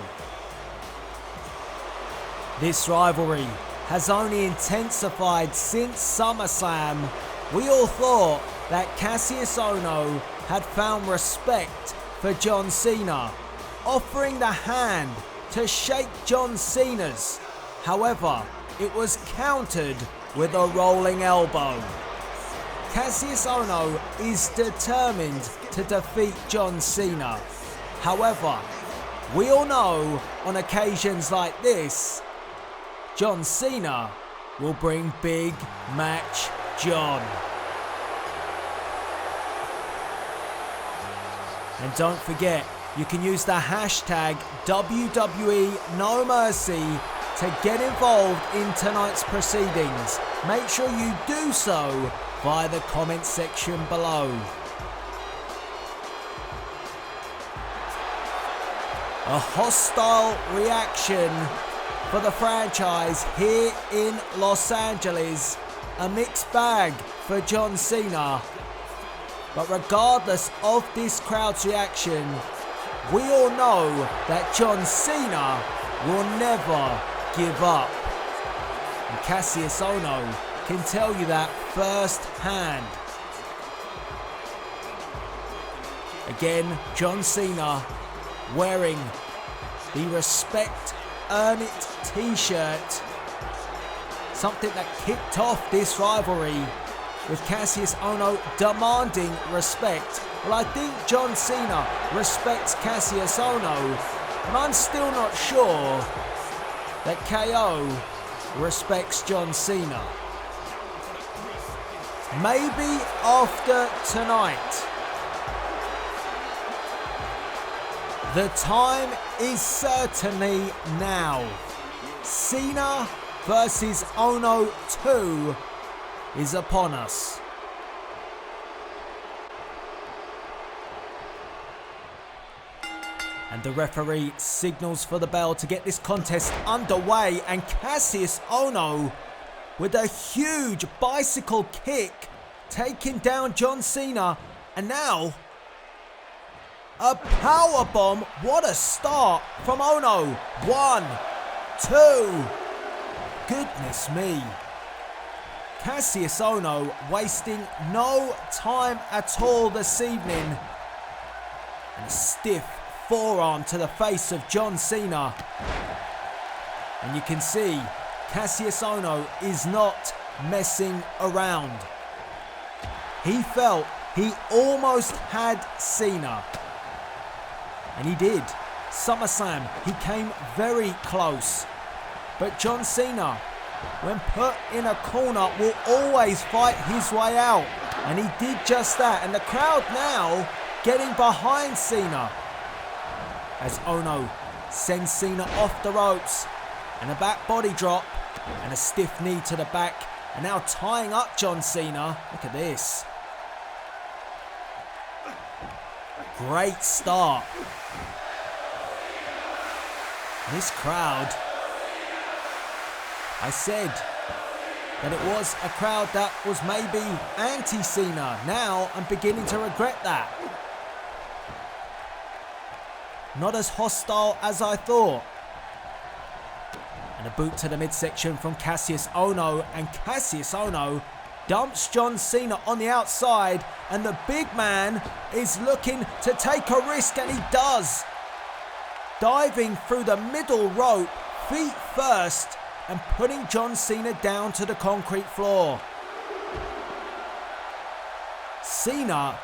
This rivalry has only intensified since SummerSlam. We all thought that Cassius Ohno had found respect for John Cena, offering the hand to shake John Cena's. However, it was countered with a rolling elbow. Cassius Ohno is determined to defeat John Cena. However, we all know on occasions like this, John Cena will bring Big Match John. And don't forget, you can use the hashtag WWE No Mercy to get involved in tonight's proceedings. Make sure you do so via the comment section below. A hostile reaction for the franchise here in Los Angeles. A mixed bag for John Cena. But regardless of this crowd's reaction, we all know that John Cena will never give up. And Cassius Ohno can tell you that firsthand. Again, John Cena wearing the Respect Earn It t-shirt. Something that kicked off this rivalry with Cassius Ohno demanding respect. Well, I think John Cena respects Cassius Ohno, and I'm still not sure that KO respects John Cena. Maybe after tonight. The time is certainly now. Cena versus Ohno 2 is upon us. And the referee signals for the bell to get this contest underway, and Cassius Ohno with a huge bicycle kick taking down John Cena, and now a powerbomb. What a start from Ohno. 1, 2. Goodness me. Cassius Ohno wasting no time at all this evening. And a stiff forearm to the face of John Cena. And you can see Cassius Ohno is not messing around. He felt he almost had Cena. And he did. SummerSlam, he came very close. But John Cena, when put in a corner, will always fight his way out. And he did just that. And the crowd now getting behind Cena. As Ohno sends Cena off the ropes. And a back body drop. And a stiff knee to the back. And now tying up John Cena. Look at this. Great start. This crowd, I said that it was a crowd that was maybe anti-Cena. Now I'm beginning to regret that. Not as hostile as I thought. And a boot to the midsection from Cassius Ohno, and Cassius Ohno dumps John Cena on the outside, and the big man is looking to take a risk, and he does. Diving through the middle rope, feet first, and putting John Cena down to the concrete floor. Cena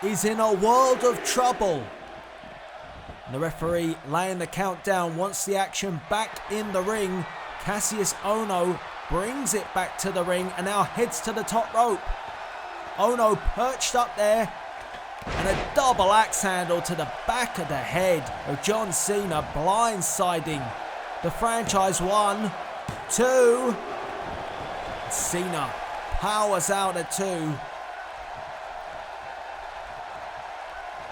is in a world of trouble. And the referee laying the count down wants the action back in the ring. Cassius Ohno brings it back to the ring and now heads to the top rope. Ohno perched up there, and a double axe handle to the back of the head of John Cena, blindsiding the franchise. 1, 2. Cena powers out at 2.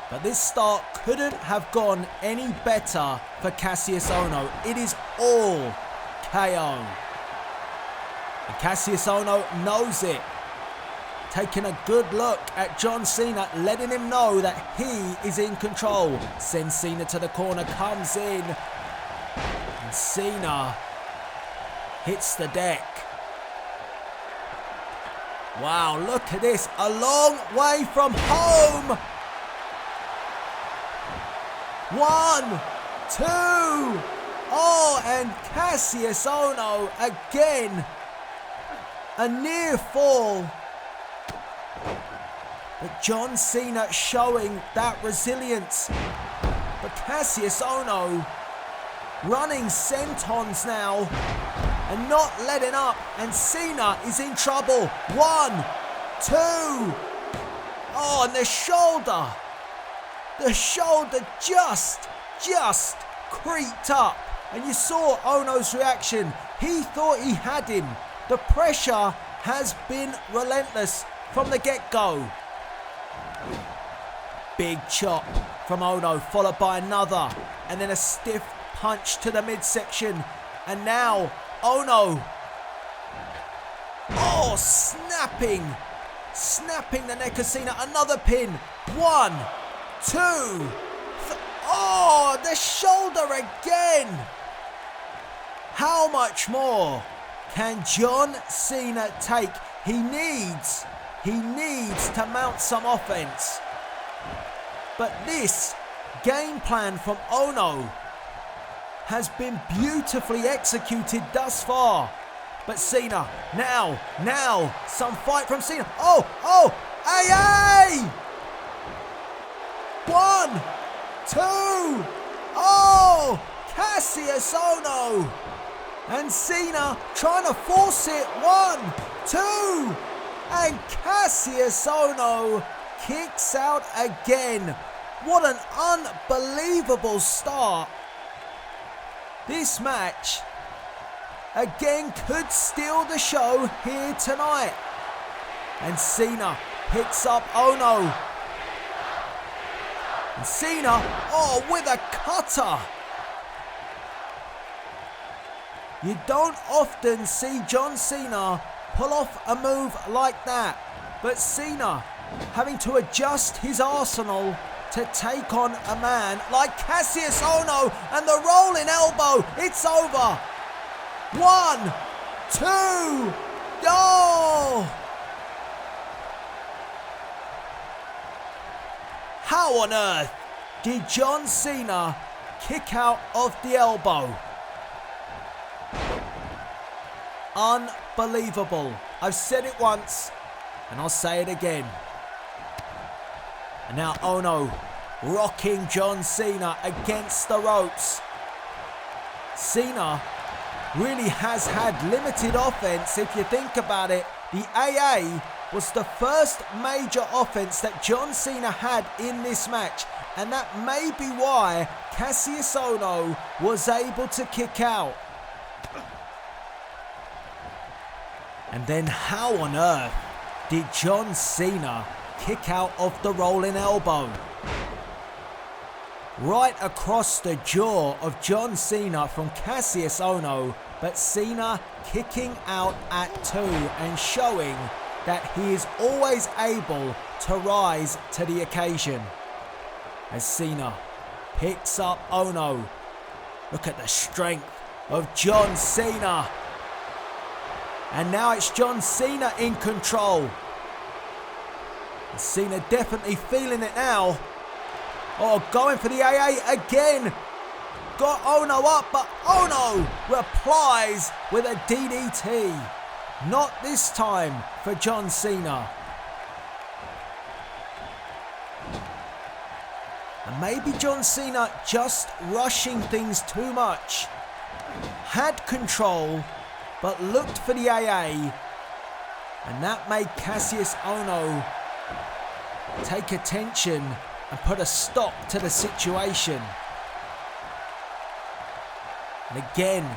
But this start couldn't have gone any better for Cassius Ohno. It is all KO. And Cassius Ohno knows it. Taking a good look at John Cena, letting him know that he is in control. Sends Cena to the corner, comes in. And Cena hits the deck. Wow, look at this. A long way from home. 1, 2. Oh, and Cassius Ohno again. A near fall. But John Cena showing that resilience. But Cassius Ohno running sentons now and not letting up. And Cena is in trouble. 1, 2. Oh, and the shoulder. The shoulder just creeped up. And you saw Ohno's reaction. He thought he had him. The pressure has been relentless from the get-go. Big chop from Ohno, followed by another. And then a stiff punch to the midsection. And now Ohno. Oh, snapping the neck of Cena. Another pin. 1, 2. Oh, the shoulder again. How much more can John Cena take? He needs to mount some offense. But this game plan from Ohno has been beautifully executed thus far. But Cena, now, some fight from Cena. Oh, AA! 1, 2. Oh, Cassius Ohno. And Cena trying to force it. 1, 2. And Cassius Ohno kicks out again. What an unbelievable start. This match again could steal the show here tonight. And Cena picks up Ohno. And Cena, with a cutter. You don't often see John Cena pull off a move like that. But Cena having to adjust his arsenal to take on a man like Cassius Ohno, and the rolling elbow. It's over. 1, 2. Oh! How on earth did John Cena kick out of the elbow? Unbelievable. I've said it once and I'll say it again. And now Ohno rocking John Cena against the ropes. Cena really has had limited offense if you think about it. The AA was the first major offense that John Cena had in this match. And that may be why Cassius Ohno was able to kick out. And then how on earth did John Cena kick out of the rolling elbow? Right across the jaw of John Cena from Cassius Ohno, but Cena kicking out at 2 and showing that he is always able to rise to the occasion. As Cena picks up Ohno. Look at the strength of John Cena. And now it's John Cena in control. And Cena definitely feeling it now. Oh, going for the AA again. Got Ohno up, but Ohno replies with a DDT. Not this time for John Cena. And maybe John Cena just rushing things too much. Had control, but looked for the AA. And that made Cassius Ohno take attention and put a stop to the situation. And again,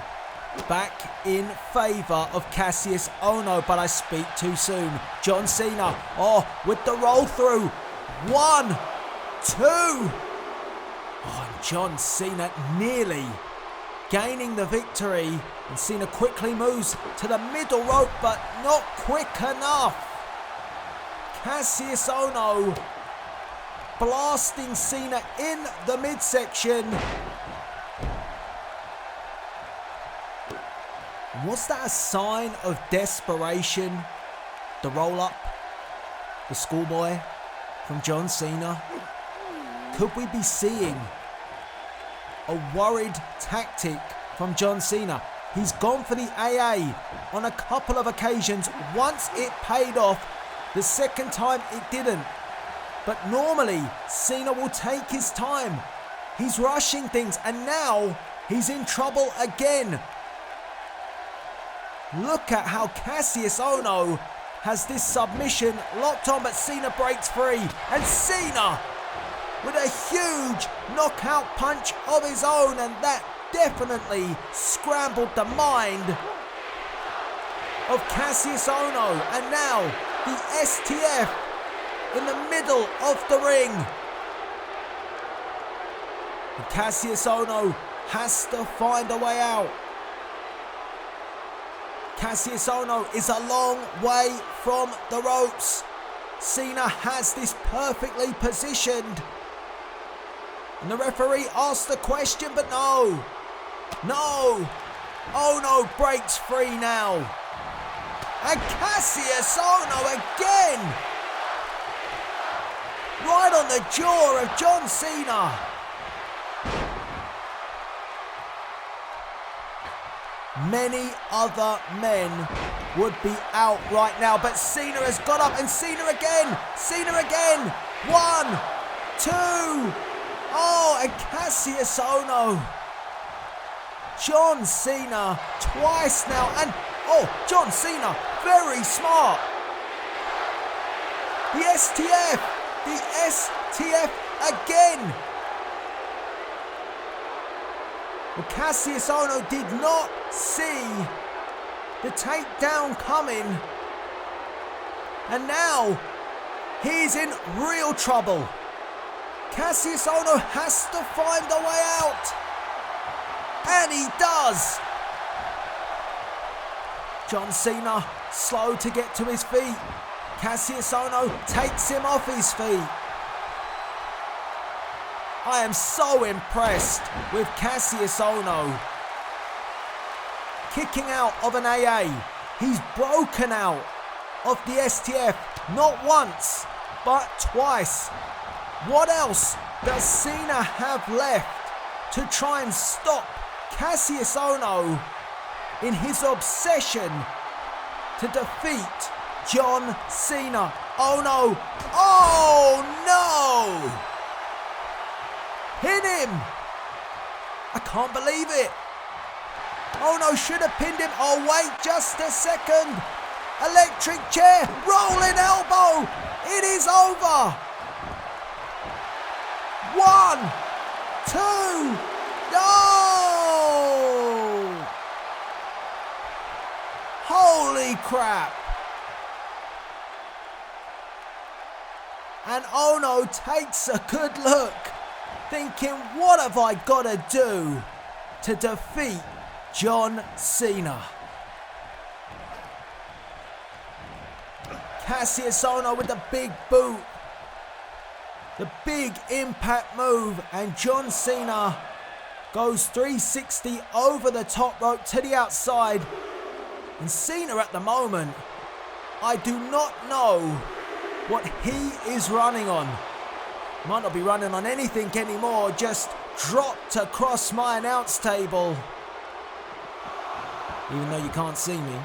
back in favour of Cassius Ohno, but I speak too soon. John Cena, with the roll through. 1, 2. And John Cena nearly gaining the victory. And Cena quickly moves to the middle rope, but not quick enough. Cassius Ohno blasting Cena in the midsection. Was that a sign of desperation? The roll up, the schoolboy from John Cena. Could we be seeing a worried tactic from John Cena? He's gone for the AA on a couple of occasions. Once it paid off, the second time it didn't. But normally, Cena will take his time. He's rushing things, and now he's in trouble again. Look at how Cassius Ohno has this submission locked on, but Cena breaks free. And Cena with a huge knockout punch of his own, and that definitely scrambled the mind of Cassius Ohno. And now the STF in the middle of the ring. And Cassius Ohno has to find a way out. Cassius Ohno is a long way from the ropes. Cena has this perfectly positioned. And the referee asks the question, but no. Ohno breaks free now. And Cassius Ohno again. Right on the jaw of John Cena. Many other men would be out right now, but Cena has got up, and Cena again. 1, 2. And Cassius Ohno. John Cena twice now, and John Cena, very smart. The STF again. Well, Cassius Ohno did not see the takedown coming. And now he's in real trouble. Cassius Ohno has to find a way out. And he does. John Cena slow to get to his feet. Cassius Ohno takes him off his feet. I am so impressed with Cassius Ohno. Kicking out of an AA. He's broken out of the STF not once, but twice. What else does Cena have left to try and stop Cassius Ohno in his obsession to defeat John Cena? Oh no! Hit him! I can't believe it! Ohno should have pinned him. Oh wait, just a second! Electric chair! Rolling elbow! It is over! 1, 2, no! Holy crap! And Ohno takes a good look, thinking, what have I got to do to defeat John Cena? Cassius Ohno with the big boot. The big impact move, and John Cena goes 360 over the top rope to the outside. And Cena at the moment, I do not know what he is running on. Might not be running on anything anymore, just dropped across my announce table. Even though you can't see me,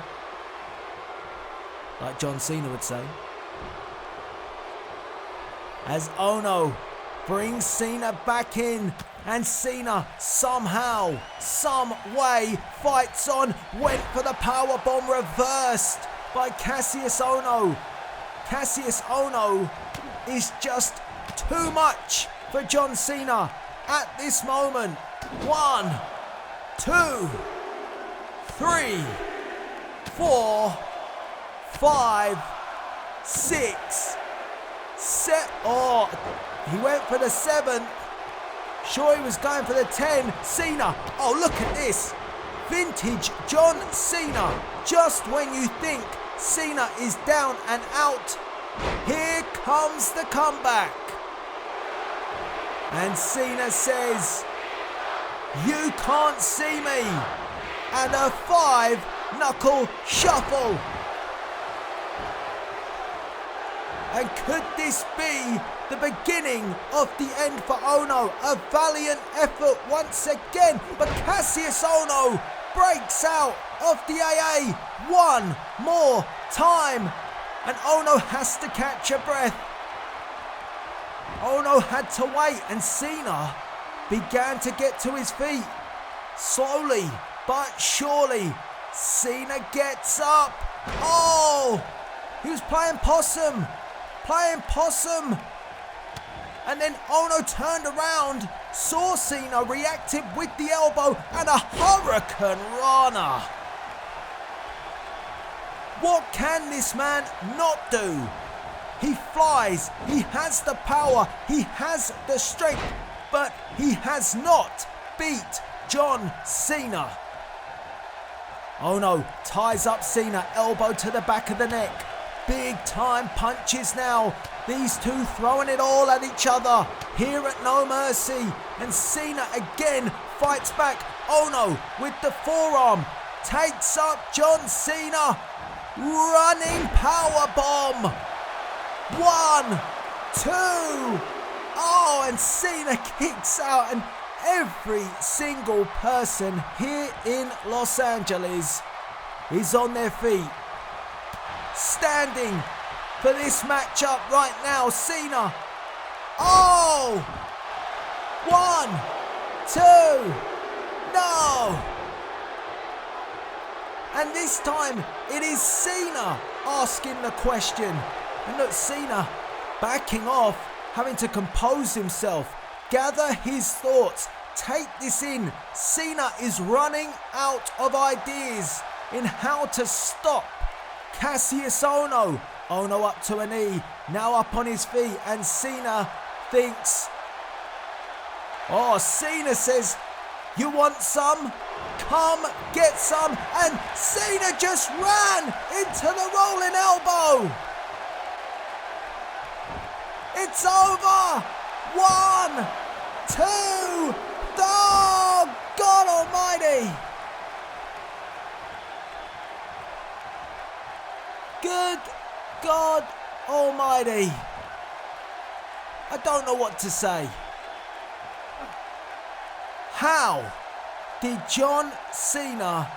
like John Cena would say. As Ohno brings Cena back in, and Cena somehow, some way fights on, went for the powerbomb, reversed by Cassius Ohno. Cassius Ohno is just too much for John Cena at this moment. 1, 2, 3, 4, 5, 6, 7. Oh, he went for the 7th. Sure, he was going for the 10. Cena. Oh, look at this. Vintage John Cena. Just when you think Cena is down and out, here comes the comeback. And Cena says, "You can't see me." And a 5-knuckle shuffle. And could this be the beginning of the end for Ohno? A valiant effort once again, but Cassius Ohno breaks out of the AA one more time, and Ohno has to catch a breath. Ohno had to wait, and Cena began to get to his feet. Slowly but surely, Cena gets up. Oh, he was playing possum. And then Ohno turned around, saw Cena, reacted with the elbow and a Hurricane Rana. What can this man not do? He flies, he has the power, he has the strength, but he has not beat John Cena. Ohno ties up Cena, elbow to the back of the neck. Big time punches now. These two throwing it all at each other here at No Mercy. And Cena again fights back. Ohno with the forearm takes up John Cena. Running power bomb. 1, 2. Oh, and Cena kicks out, and every single person here in Los Angeles is on their feet, standing for this matchup right now. Cena. Oh! 1, 2. No! And this time it is Cena asking the question. And look, Cena backing off, having to compose himself, gather his thoughts, take this in. Cena is running out of ideas in how to stop Cassius Ohno. Ohno up to a knee, now up on his feet, and Cena thinks, oh, Cena says, "You want some? Come get some." And Cena just ran into the rolling elbow. It's over. 1, 2. Oh, God Almighty. Good God Almighty. I don't know what to say. How did John Cena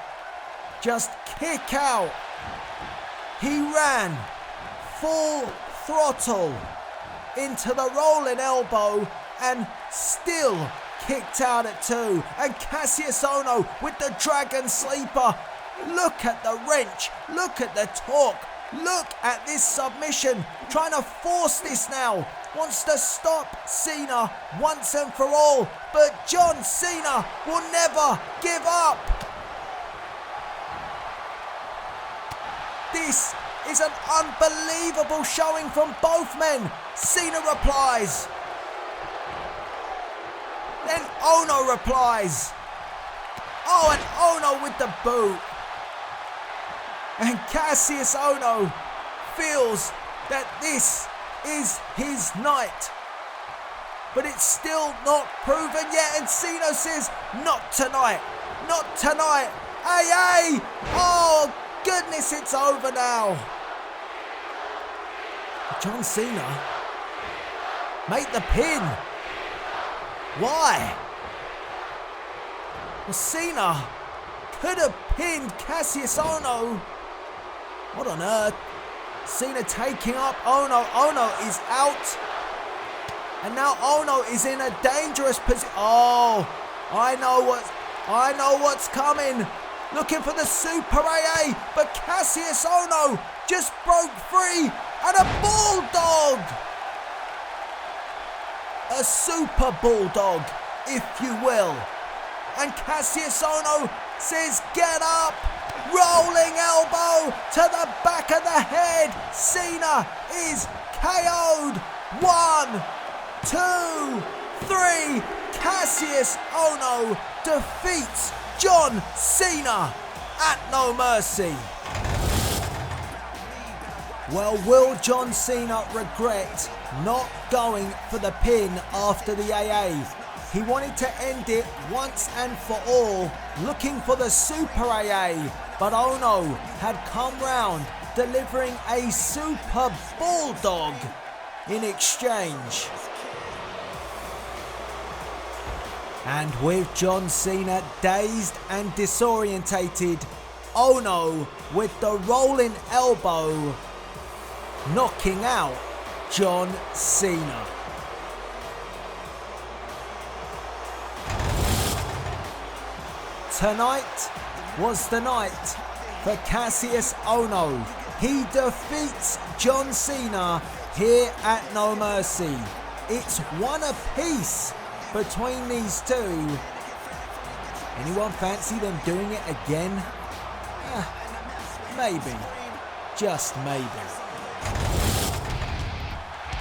just kick out? He ran full throttle into the rolling elbow and still kicked out at 2. And Cassius Ohno with the Dragon Sleeper. Look at the wrench. Look at the torque. Look at this submission. Trying to force this now. Wants to stop Cena once and for all. But John Cena will never give up. This is an unbelievable showing from both men. Cena replies. Then Ohno replies. Oh, and Ohno with the boot. And Cassius Ohno feels that this is his night. But it's still not proven yet. And Cena says, "Not tonight. Not tonight. Hey. Oh, goodness, it's over now." John Cena made the pin. Why? Well, Cena could have pinned Cassius Ohno. What on earth? Cena taking up Ohno. Ohno is out. And now Ohno is in a dangerous position. Oh, I know what's coming. Looking for the Super AA, but Cassius Ohno just broke free. And a bulldog. A super bulldog, if you will. and Cassius Ohno says get up. Rolling elbow to the back of the head. Cena is KO'd. 1, 2, 3. Cassius Ohno defeats John Cena at No Mercy. Well, will John Cena regret not going for the pin after the AA? He wanted to end it once and for all, looking for the Super AA, but Ohno had come round, delivering a Super Bulldog in exchange. And with John Cena dazed and disorientated, Ohno with the rolling elbow, knocking out John Cena. Tonight was the night for Cassius Ohno. He defeats John Cena here at No Mercy. It's one apiece between these two. Anyone fancy them doing it again? Maybe. Just maybe.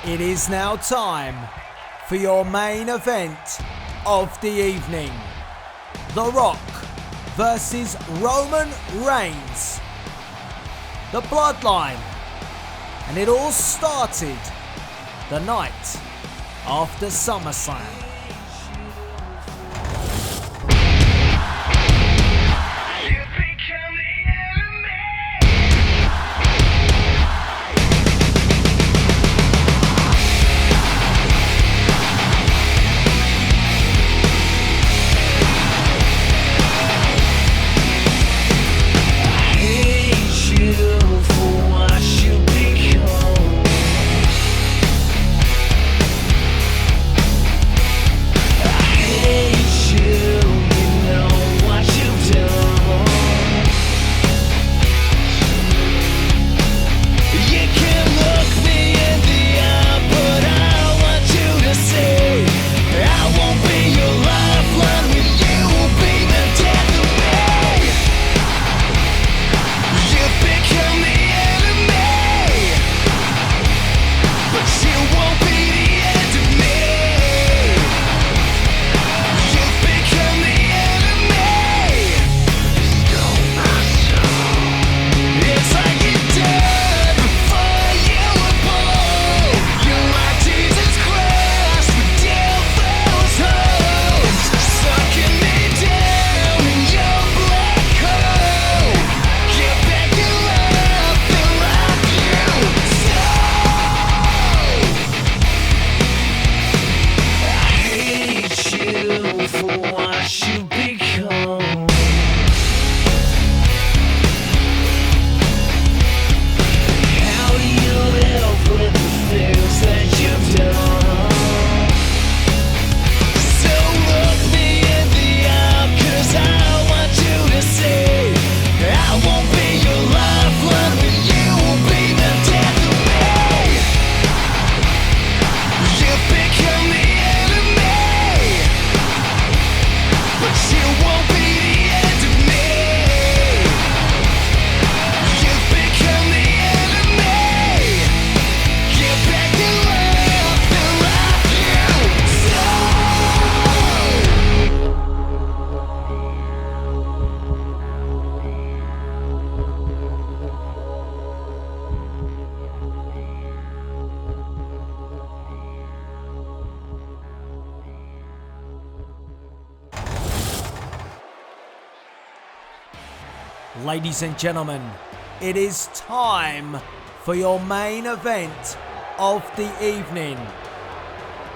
It is now time for your main event of the evening. The Rock versus Roman Reigns. The Bloodline. And it all started the night after SummerSlam. Ladies and gentlemen, it is time for your main event of the evening.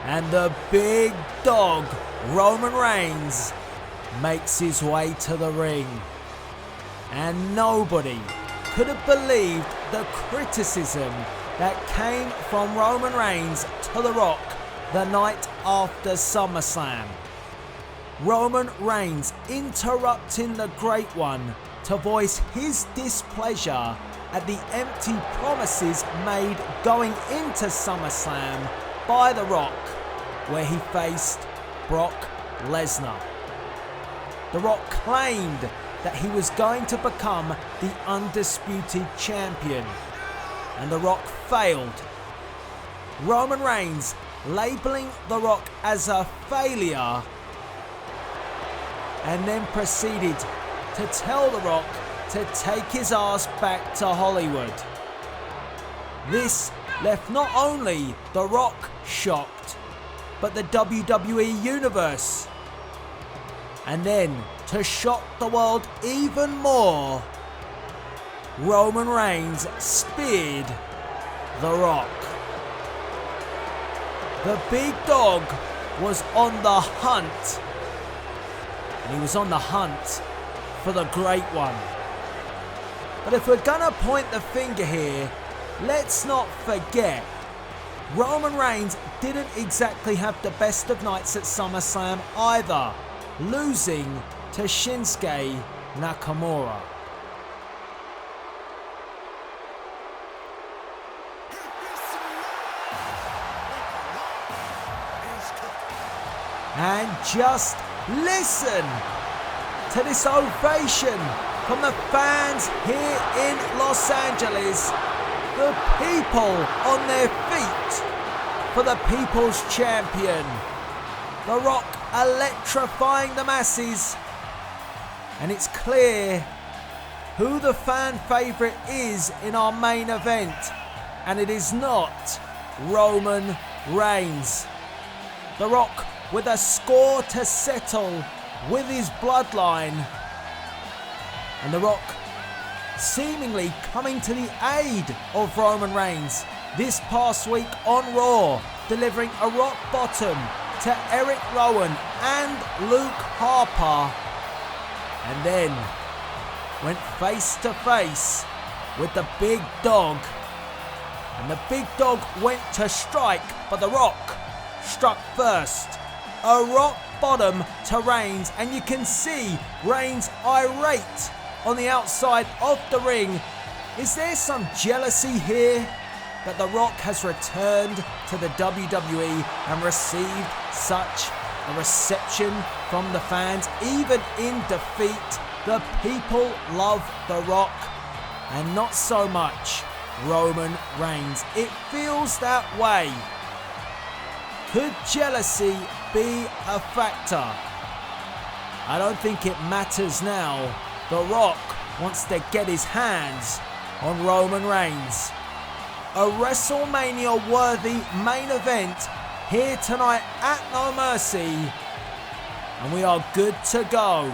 And the big dog, Roman Reigns, makes his way to the ring. And nobody could have believed the criticism that came from Roman Reigns to The Rock the night after SummerSlam. Roman Reigns interrupting the Great One to voice his displeasure at the empty promises made going into SummerSlam by The Rock, where he faced Brock Lesnar. The Rock claimed that he was going to become the undisputed champion, and The Rock failed. Roman Reigns labeling The Rock as a failure, and then proceeded to tell The Rock to take his ass back to Hollywood. This left not only The Rock shocked, but the WWE Universe. And then, to shock the world even more, Roman Reigns speared The Rock. The big dog was on the hunt, and he was on the hunt for the Great One. But if we're gonna point the finger here, let's not forget, Roman Reigns didn't exactly have the best of nights at SummerSlam either, losing to Shinsuke Nakamura. And just listen to this ovation from the fans here in Los Angeles. The people on their feet for the People's Champion. The Rock electrifying the masses. And it's clear who the fan favourite is in our main event. And it is not Roman Reigns. The Rock with a score to settle with his bloodline. And The Rock seemingly coming to the aid of Roman Reigns this past week on Raw, delivering a rock bottom to Eric Rowan and Luke Harper, and then went face to face with the big dog, and the big dog went to strike, but The Rock struck first. A rock bottom to Reigns, and you can see Reigns irate on the outside of the ring. Is there some jealousy here that The Rock has returned to the WWE and received such a reception from the fans? Even in defeat, the people love The Rock, and not so much Roman Reigns. It feels that way. Could jealousy be a factor? I don't think it matters now. The Rock wants to get his hands on Roman Reigns. A WrestleMania-worthy main event here tonight at No Mercy, and we are good to go.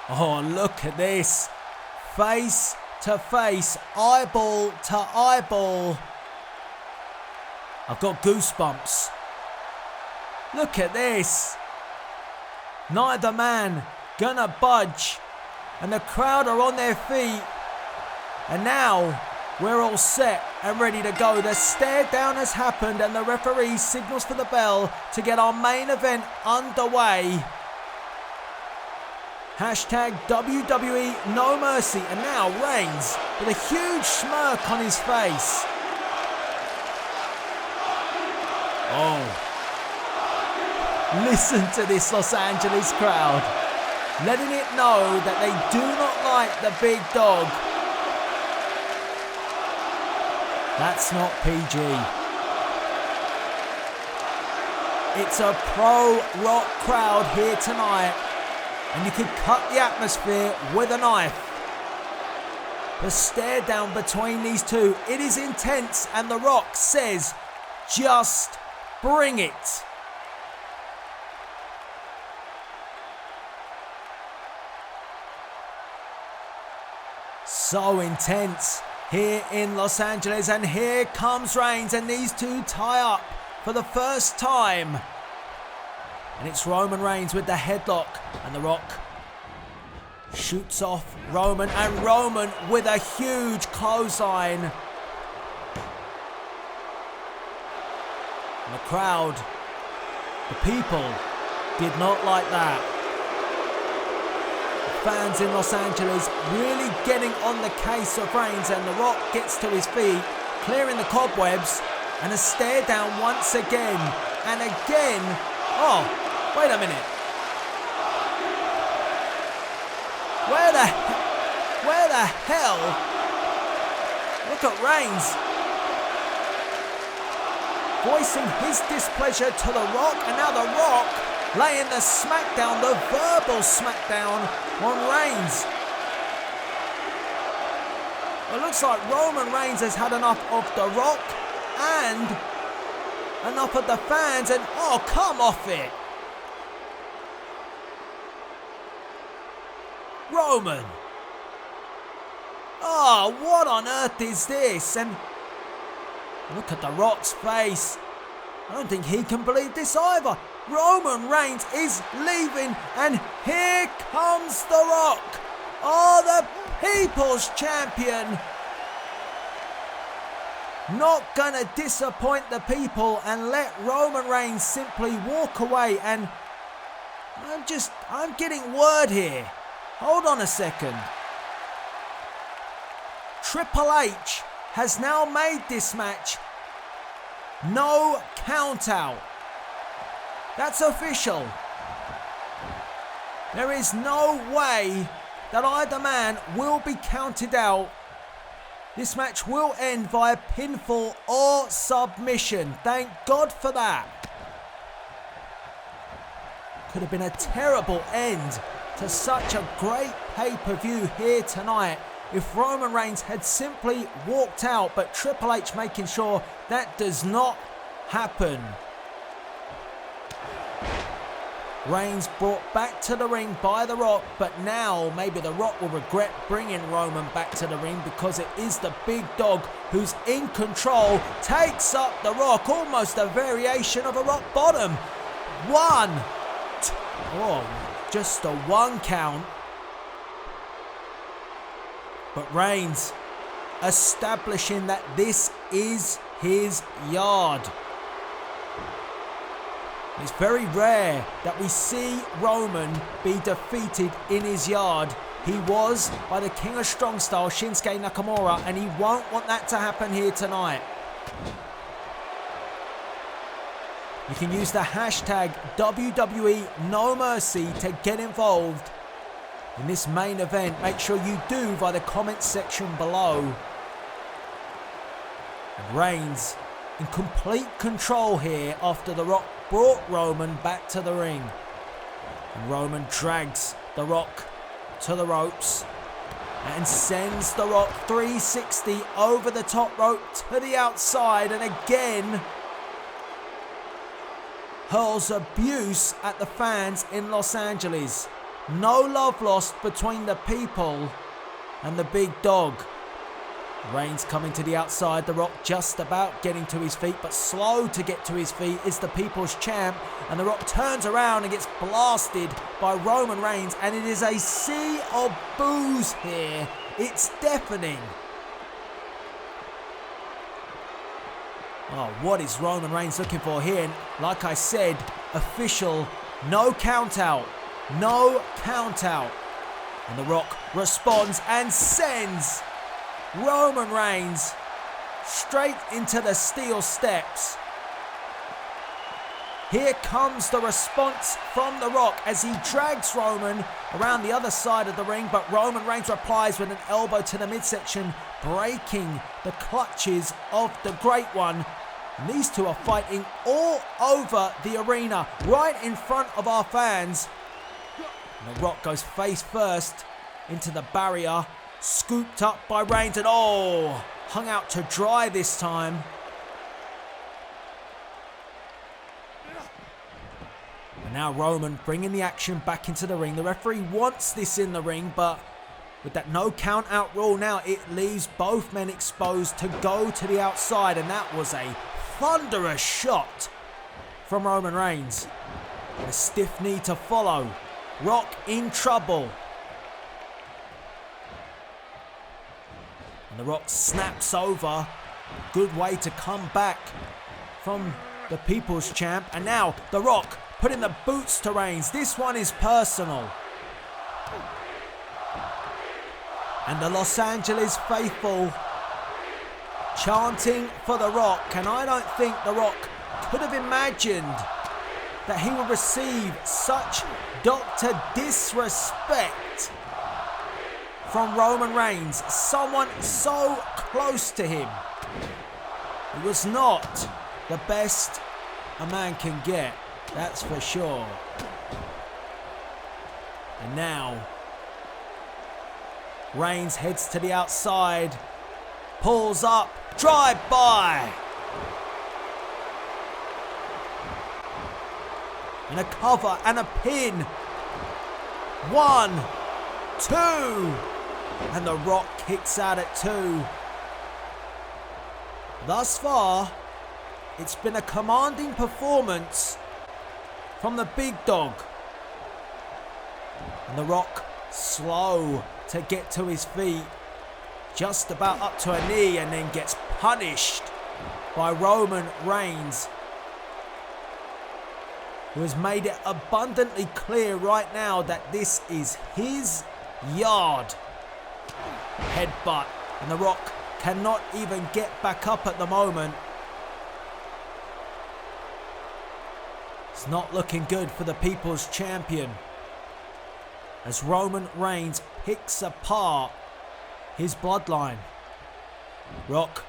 Oh, look at this. Face to face, eyeball to eyeball. I've got goosebumps. Look at this. Neither man gonna budge, and the crowd are on their feet. And now we're all set and ready to go. The stare down has happened, and the referee signals for the bell to get our main event underway. Hashtag WWE No Mercy. And now Reigns with a huge smirk on his face. Oh. Listen to this Los Angeles crowd, letting it know that they do not like the big dog. That's not PG. It's a pro-Rock crowd here tonight, and you could cut the atmosphere with a knife. The stare down between these two, it is intense, and The Rock says, just bring it. So intense here in Los Angeles, and here comes Reigns, and these two tie up for the first time. And it's Roman Reigns with the headlock, and The Rock shoots off Roman, and Roman with a huge clothesline. And the crowd, the people, did not like that. Fans in Los Angeles really getting on the case of Reigns, and The Rock gets to his feet, clearing the cobwebs, and a stare down once again. And again. Oh, wait a minute. Where the hell? Look at Reigns. Voicing his displeasure to The Rock, and now The Rock laying the smackdown, the verbal smackdown on Reigns. It looks like Roman Reigns has had enough of The Rock and enough of the fans, and oh, come off it. Roman. Oh, what on earth is this? And look at The Rock's face. I don't think he can believe this either. Roman Reigns is leaving, and here comes The Rock. Oh, the People's Champion. Not gonna disappoint the people and let Roman Reigns simply walk away. And I'm getting word here. Hold on a second. Triple H has now made this match no count out. That's official. There is no way that either man will be counted out. This match will end via pinfall or submission. Thank God for that. Could have been a terrible end to such a great pay-per-view here tonight if Roman Reigns had simply walked out, but Triple H making sure that does not happen. Reigns brought back to the ring by The Rock, but now maybe The Rock will regret bringing Roman back to the ring because it is the big dog who's in control. Takes up The Rock, almost a variation of a rock bottom. One. Oh, just a one count. But Reigns establishing that this is his yard. It's very rare that we see Roman be defeated in his yard. He was by the King of Strong Style, Shinsuke Nakamura, and he won't want that to happen here tonight. You can use the hashtag WWE No Mercy to get involved in this main event. Make sure you do via the comments section below. And Reigns in complete control here after The Rock brought Roman back to the ring. And Roman drags The Rock to the ropes and sends The Rock 360 over the top rope to the outside, and again hurls abuse at the fans in Los Angeles. No love lost between the people and the big dog. Reigns coming to the outside, The Rock just about getting to his feet, but slow to get to his feet is the People's Champ, and The Rock turns around and gets blasted by Roman Reigns, and it is a sea of boos here. It's deafening. Oh, what is Roman Reigns looking for here? And like I said, official, no count out. No count out. And The Rock responds and sends Roman Reigns straight into the steel steps. Here comes the response from The Rock as he drags Roman around the other side of the ring, but Roman Reigns replies with an elbow to the midsection, breaking the clutches of the Great One. And these two are fighting all over the arena, right in front of our fans. And The Rock goes face first into the barrier, scooped up by Reigns, and oh, hung out to dry this time. And now Roman bringing the action back into the ring. The referee wants this in the ring, but with that no count out rule now, it leaves both men exposed to go to the outside, and that was a thunderous shot from Roman Reigns. And a stiff knee to follow. Rock in trouble. And The Rock snaps over. Good way to come back from the People's Champ. And now The Rock putting the boots to Reigns. This one is personal. And the Los Angeles faithful chanting for The Rock, and I don't think The Rock could have imagined that he would receive such Dr. disrespect from Roman Reigns, someone so close to him. It was not the best a man can get, that's for sure. And now, Reigns heads to the outside, pulls up, drive by. And a cover and a pin. 1, 2. And The Rock kicks out at 2. Thus far, it's been a commanding performance from the big dog. And The Rock slow to get to his feet. Just about up to a knee and then gets punished by Roman Reigns, who has made it abundantly clear right now that this is his yard. Headbutt, and The Rock cannot even get back up at the moment. It's not looking good for the People's Champion, as Roman Reigns picks apart his bloodline. Rock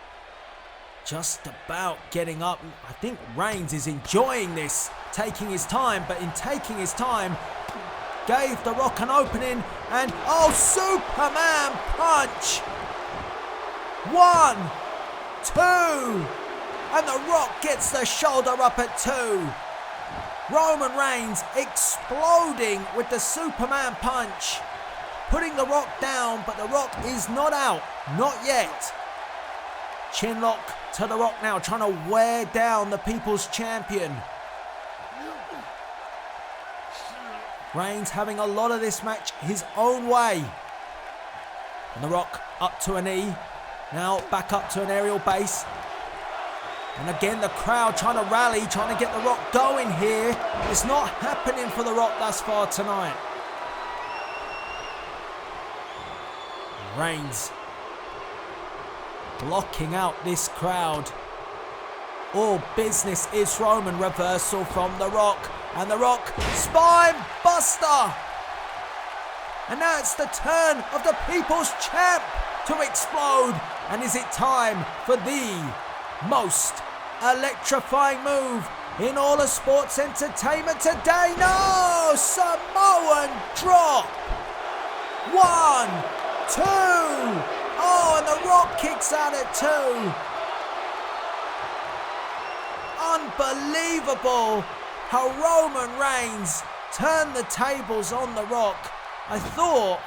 just about getting up. I think Reigns is enjoying this, taking his time, but in taking his time, gave The Rock an opening, and oh, Superman punch! 1, 2, and The Rock gets the shoulder up at 2. Roman Reigns exploding with the Superman punch, putting The Rock down, but The Rock is not out, not yet. Chinlock to The Rock now, trying to wear down the People's Champion. Reigns having a lot of this match his own way. And The Rock up to a knee, now back up to an aerial base. And again, the crowd trying to rally, trying to get The Rock going here. It's not happening for The Rock thus far tonight. Reigns blocking out this crowd. All business is Roman. Reversal from The Rock. And The Rock, spine buster. And now it's the turn of the People's Champ to explode. And is it time for the most electrifying move in all of sports entertainment today? No! Samoan drop. 1, 2. Oh, and The Rock kicks out at 2. Unbelievable how Roman Reigns turned the tables on The Rock. I thought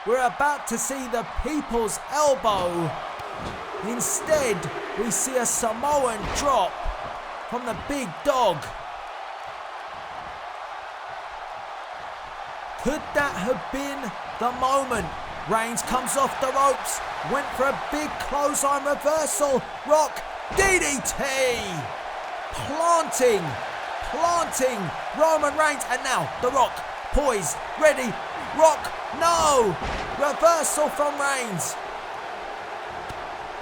we were about to see the People's Elbow. Instead, we see a Samoan drop from the big dog. Could that have been the moment? Reigns comes off the ropes, went for a big clothesline reversal. Rock, DDT! Planting Roman Reigns, and now The Rock, poised, ready. Rock, no! Reversal from Reigns.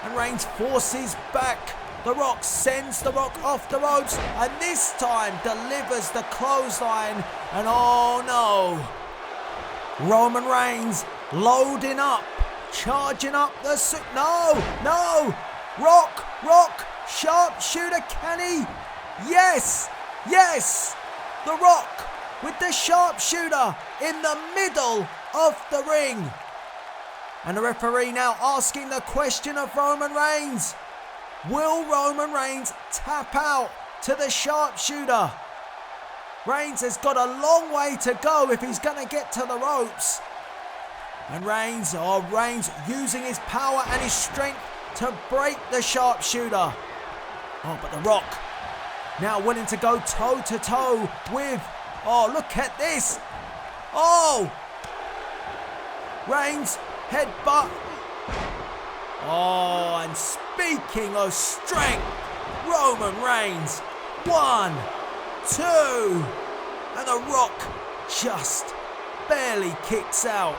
And Reigns forces back. The Rock sends The Rock off the ropes, and this time delivers the clothesline. And oh no! Roman Reigns loading up, charging up the no! Rock, sharpshooter, can he? Yes! The Rock with the sharpshooter in the middle of the ring. And the referee now asking the question of Roman Reigns. Will Roman Reigns tap out to the sharpshooter? Reigns has got a long way to go if he's going to get to the ropes. And Reigns using his power and his strength to break the sharpshooter. Oh, but The Rock now willing to go toe to toe with, oh, look at this. Oh, Reigns headbutt. Oh, and speaking of strength, Roman Reigns, 1, 2, and The Rock just barely kicks out.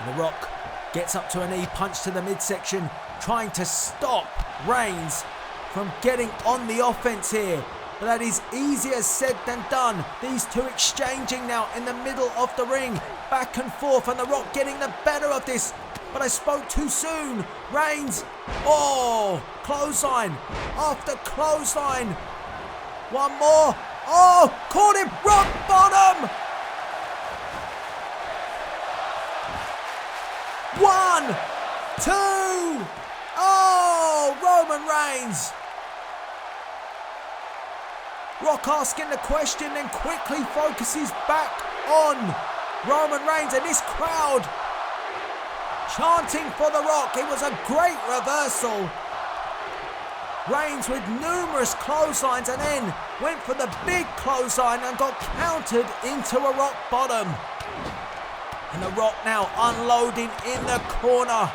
And The Rock Gets up to a knee punch to the midsection, trying to stop Reigns from getting on the offense here. But that is easier said than done. These two exchanging now in the middle of the ring, back and forth, and The Rock getting the better of this. But I spoke too soon. Reigns, oh, clothesline after clothesline. One more, oh, caught him, rock bottom. 1, 2, oh, Roman Reigns. Rock asking the question, then quickly focuses back on Roman Reigns, and this crowd chanting for The Rock. It was a great reversal. Reigns with numerous clotheslines, and then went for the big clothesline and got countered into a rock bottom. And The Rock now unloading in the corner.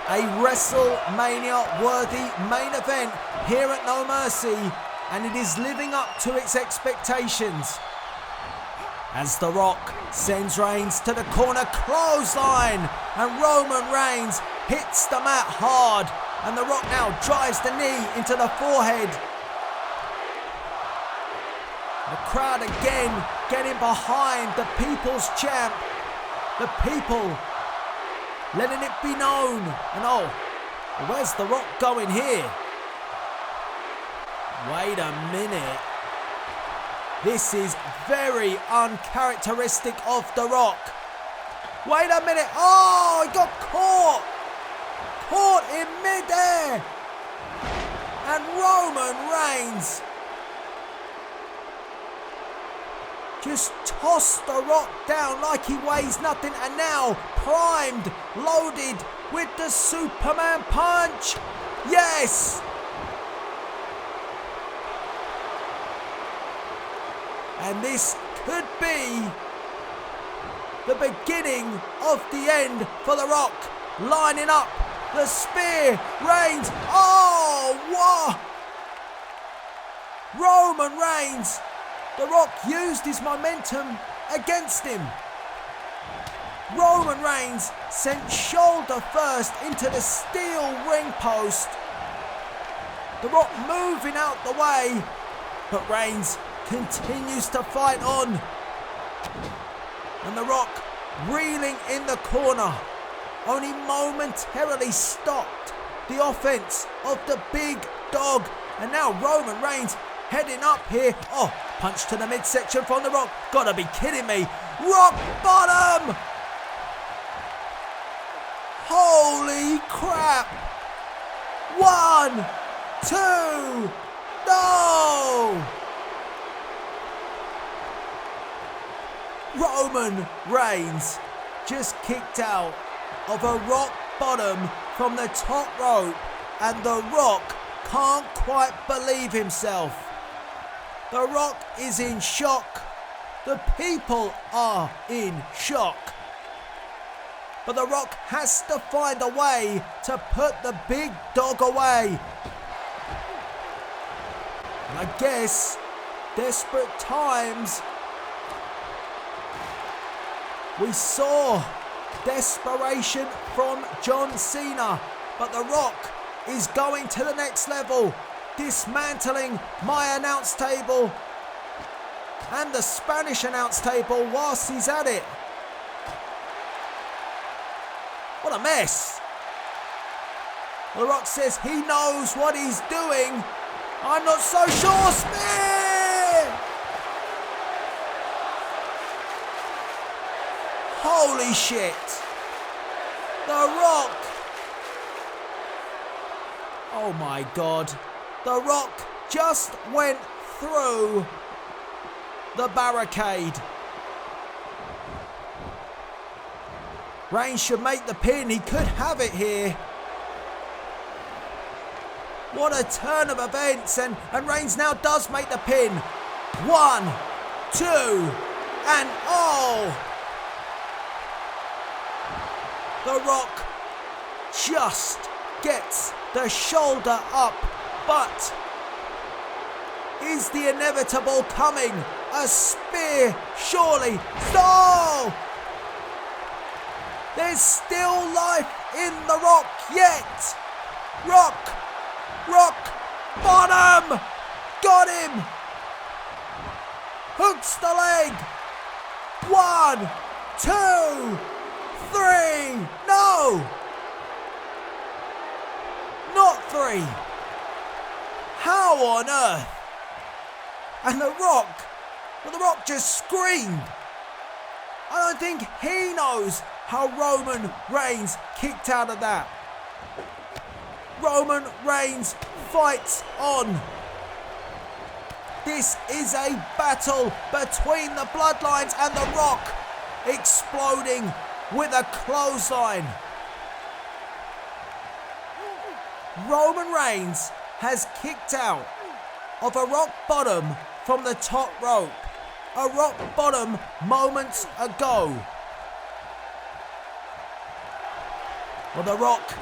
A WrestleMania worthy main event here at No Mercy, and it is living up to its expectations. As The Rock sends Reigns to the corner, clothesline, and Roman Reigns hits the mat hard, and The Rock now drives the knee into the forehead. The crowd again getting behind the People's Champ. The people letting it be known. And oh, where's The Rock going here? Wait a minute. This is very uncharacteristic of The Rock. Wait a minute. Oh, he got caught. Caught in midair. And Roman Reigns just tossed The Rock down like he weighs nothing, and now primed, loaded with the Superman punch. Yes! And this could be the beginning of the end for The Rock. Lining up the spear. Reigns. Oh, what? Roman Reigns. The Rock used his momentum against him. Roman Reigns sent shoulder first into the steel ring post. The Rock moving out the way, but Reigns continues to fight on. And The Rock reeling in the corner, only momentarily stopped the offense of the big dog. And now Roman Reigns heading up here. Oh, punch to the midsection from The Rock. Gotta be kidding me. Rock bottom! Holy crap! 1, 2, no! Roman Reigns just kicked out of a rock bottom from the top rope, and The Rock can't quite believe himself. The Rock is in shock. The people are in shock. But The Rock has to find a way to put the big dog away. And I guess desperate times. We saw desperation from John Cena, but The Rock is going to the next level, dismantling my announce table and the Spanish announce table whilst he's at it. What a mess. The Rock says he knows what he's doing. I'm not so sure. Spear! Holy shit. The Rock. Oh my God. The Rock just went through the barricade. Reigns should make the pin. He could have it here. What a turn of events. And Reigns now does make the pin. 1, 2, and oh! The Rock just gets the shoulder up, but is the inevitable coming? A spear, surely. No! There's still life in the Rock yet. Rock, bottom, got him. Hooks the leg. 1, 2, 3, no. Not 3. How on earth? And the Rock just screamed. I don't think he knows how Roman Reigns kicked out of that. Roman Reigns fights on. This is a battle between the Bloodlines and the Rock, exploding with a clothesline. Roman Reigns has kicked out of a rock bottom from the top rope. A rock bottom moments ago. Well, the Rock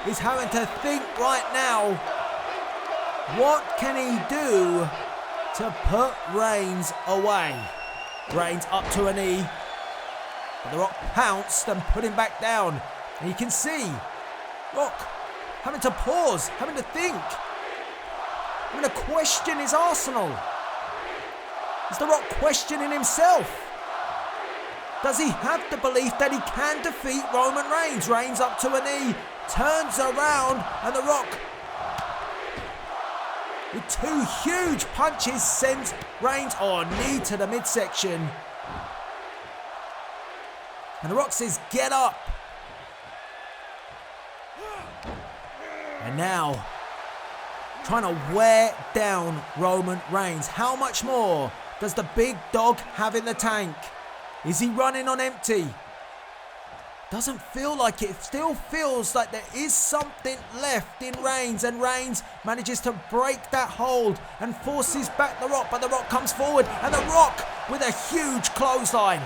is having to think right now, what can he do to put Reigns away? Reigns up to a knee, but the Rock pounced and put him back down. And you can see Rock having to pause, having to think, having to question his arsenal. Is the Rock questioning himself? Does he have the belief that he can defeat Roman Reigns? Reigns up to a knee, turns around, and the Rock, with 2 huge punches, sends Reigns on knee to the midsection. And the Rock says, get up. And now, trying to wear down Roman Reigns. How much more does the big dog have in the tank? Is he running on empty? Doesn't feel like it. It still feels like there is something left in Reigns, and Reigns manages to break that hold and forces back the Rock, but the Rock comes forward, and the Rock with a huge clothesline.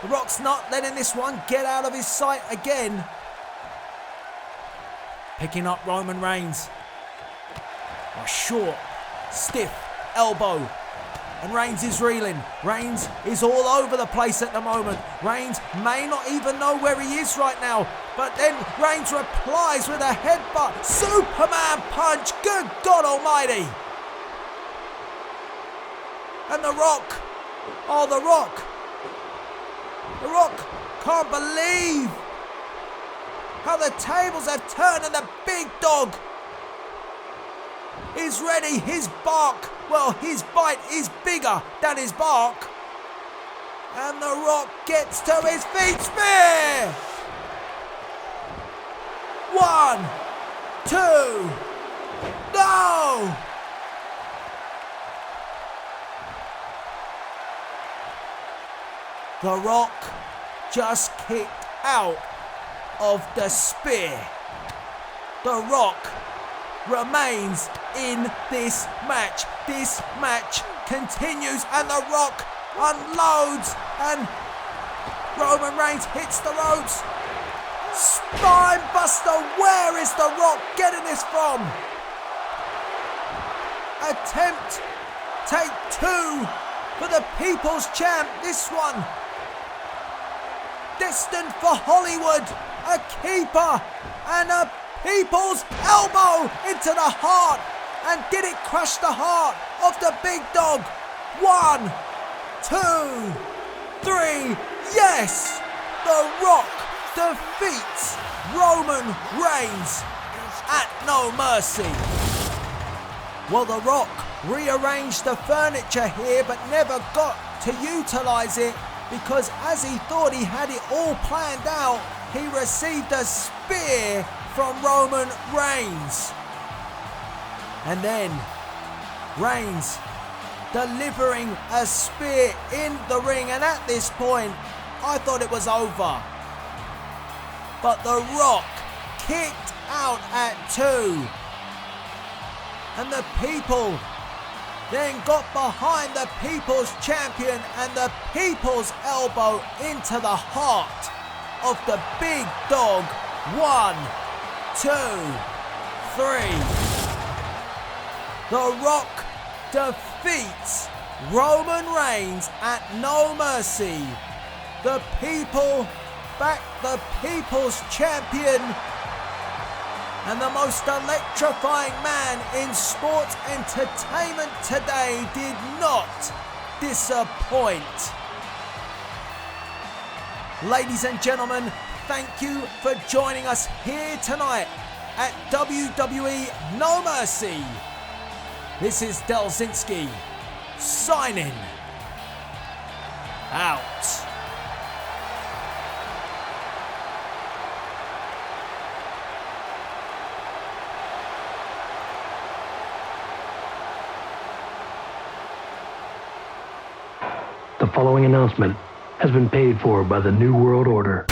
The Rock's not letting this one get out of his sight again. Picking up Roman Reigns. A short, stiff elbow. And Reigns is reeling. Reigns is all over the place at the moment. Reigns may not even know where he is right now. But then Reigns replies with a headbutt. Superman punch. Good God Almighty. And the Rock. Oh, the Rock. The Rock can't believe how the tables have turned, and the big dog is ready. His bark, well, his bite is bigger than his bark. And the Rock gets to his feet. Spear! 1, 2, no! The Rock just kicked out of the spear. The Rock remains in this match. This match continues, and the Rock unloads, and Roman Reigns hits the ropes. Spine buster. Where is the Rock getting this from? Attempt take 2 for the People's Champ. This one destined for Hollywood. A keeper and a People's elbow into the heart. And did it crush the heart of the big dog? 1, 2, 3. Yes! The Rock defeats Roman Reigns at No Mercy. Well, the Rock rearranged the furniture here but never got to utilize it, because as he thought he had it all planned out, he received a spear from Roman Reigns. And then Reigns delivering a spear in the ring, and at this point I thought it was over. But the Rock kicked out at 2. And the people then got behind the People's Champion, and the People's elbow into the heart of the big dog. 1, 2, 3. The Rock defeats Roman Reigns at No Mercy. The people back the People's Champion and the most electrifying man in sports entertainment today did not disappoint. Ladies and gentlemen, thank you for joining us here tonight at WWE No Mercy. This is Delzinski signing out. The following announcement has been paid for by the New World Order.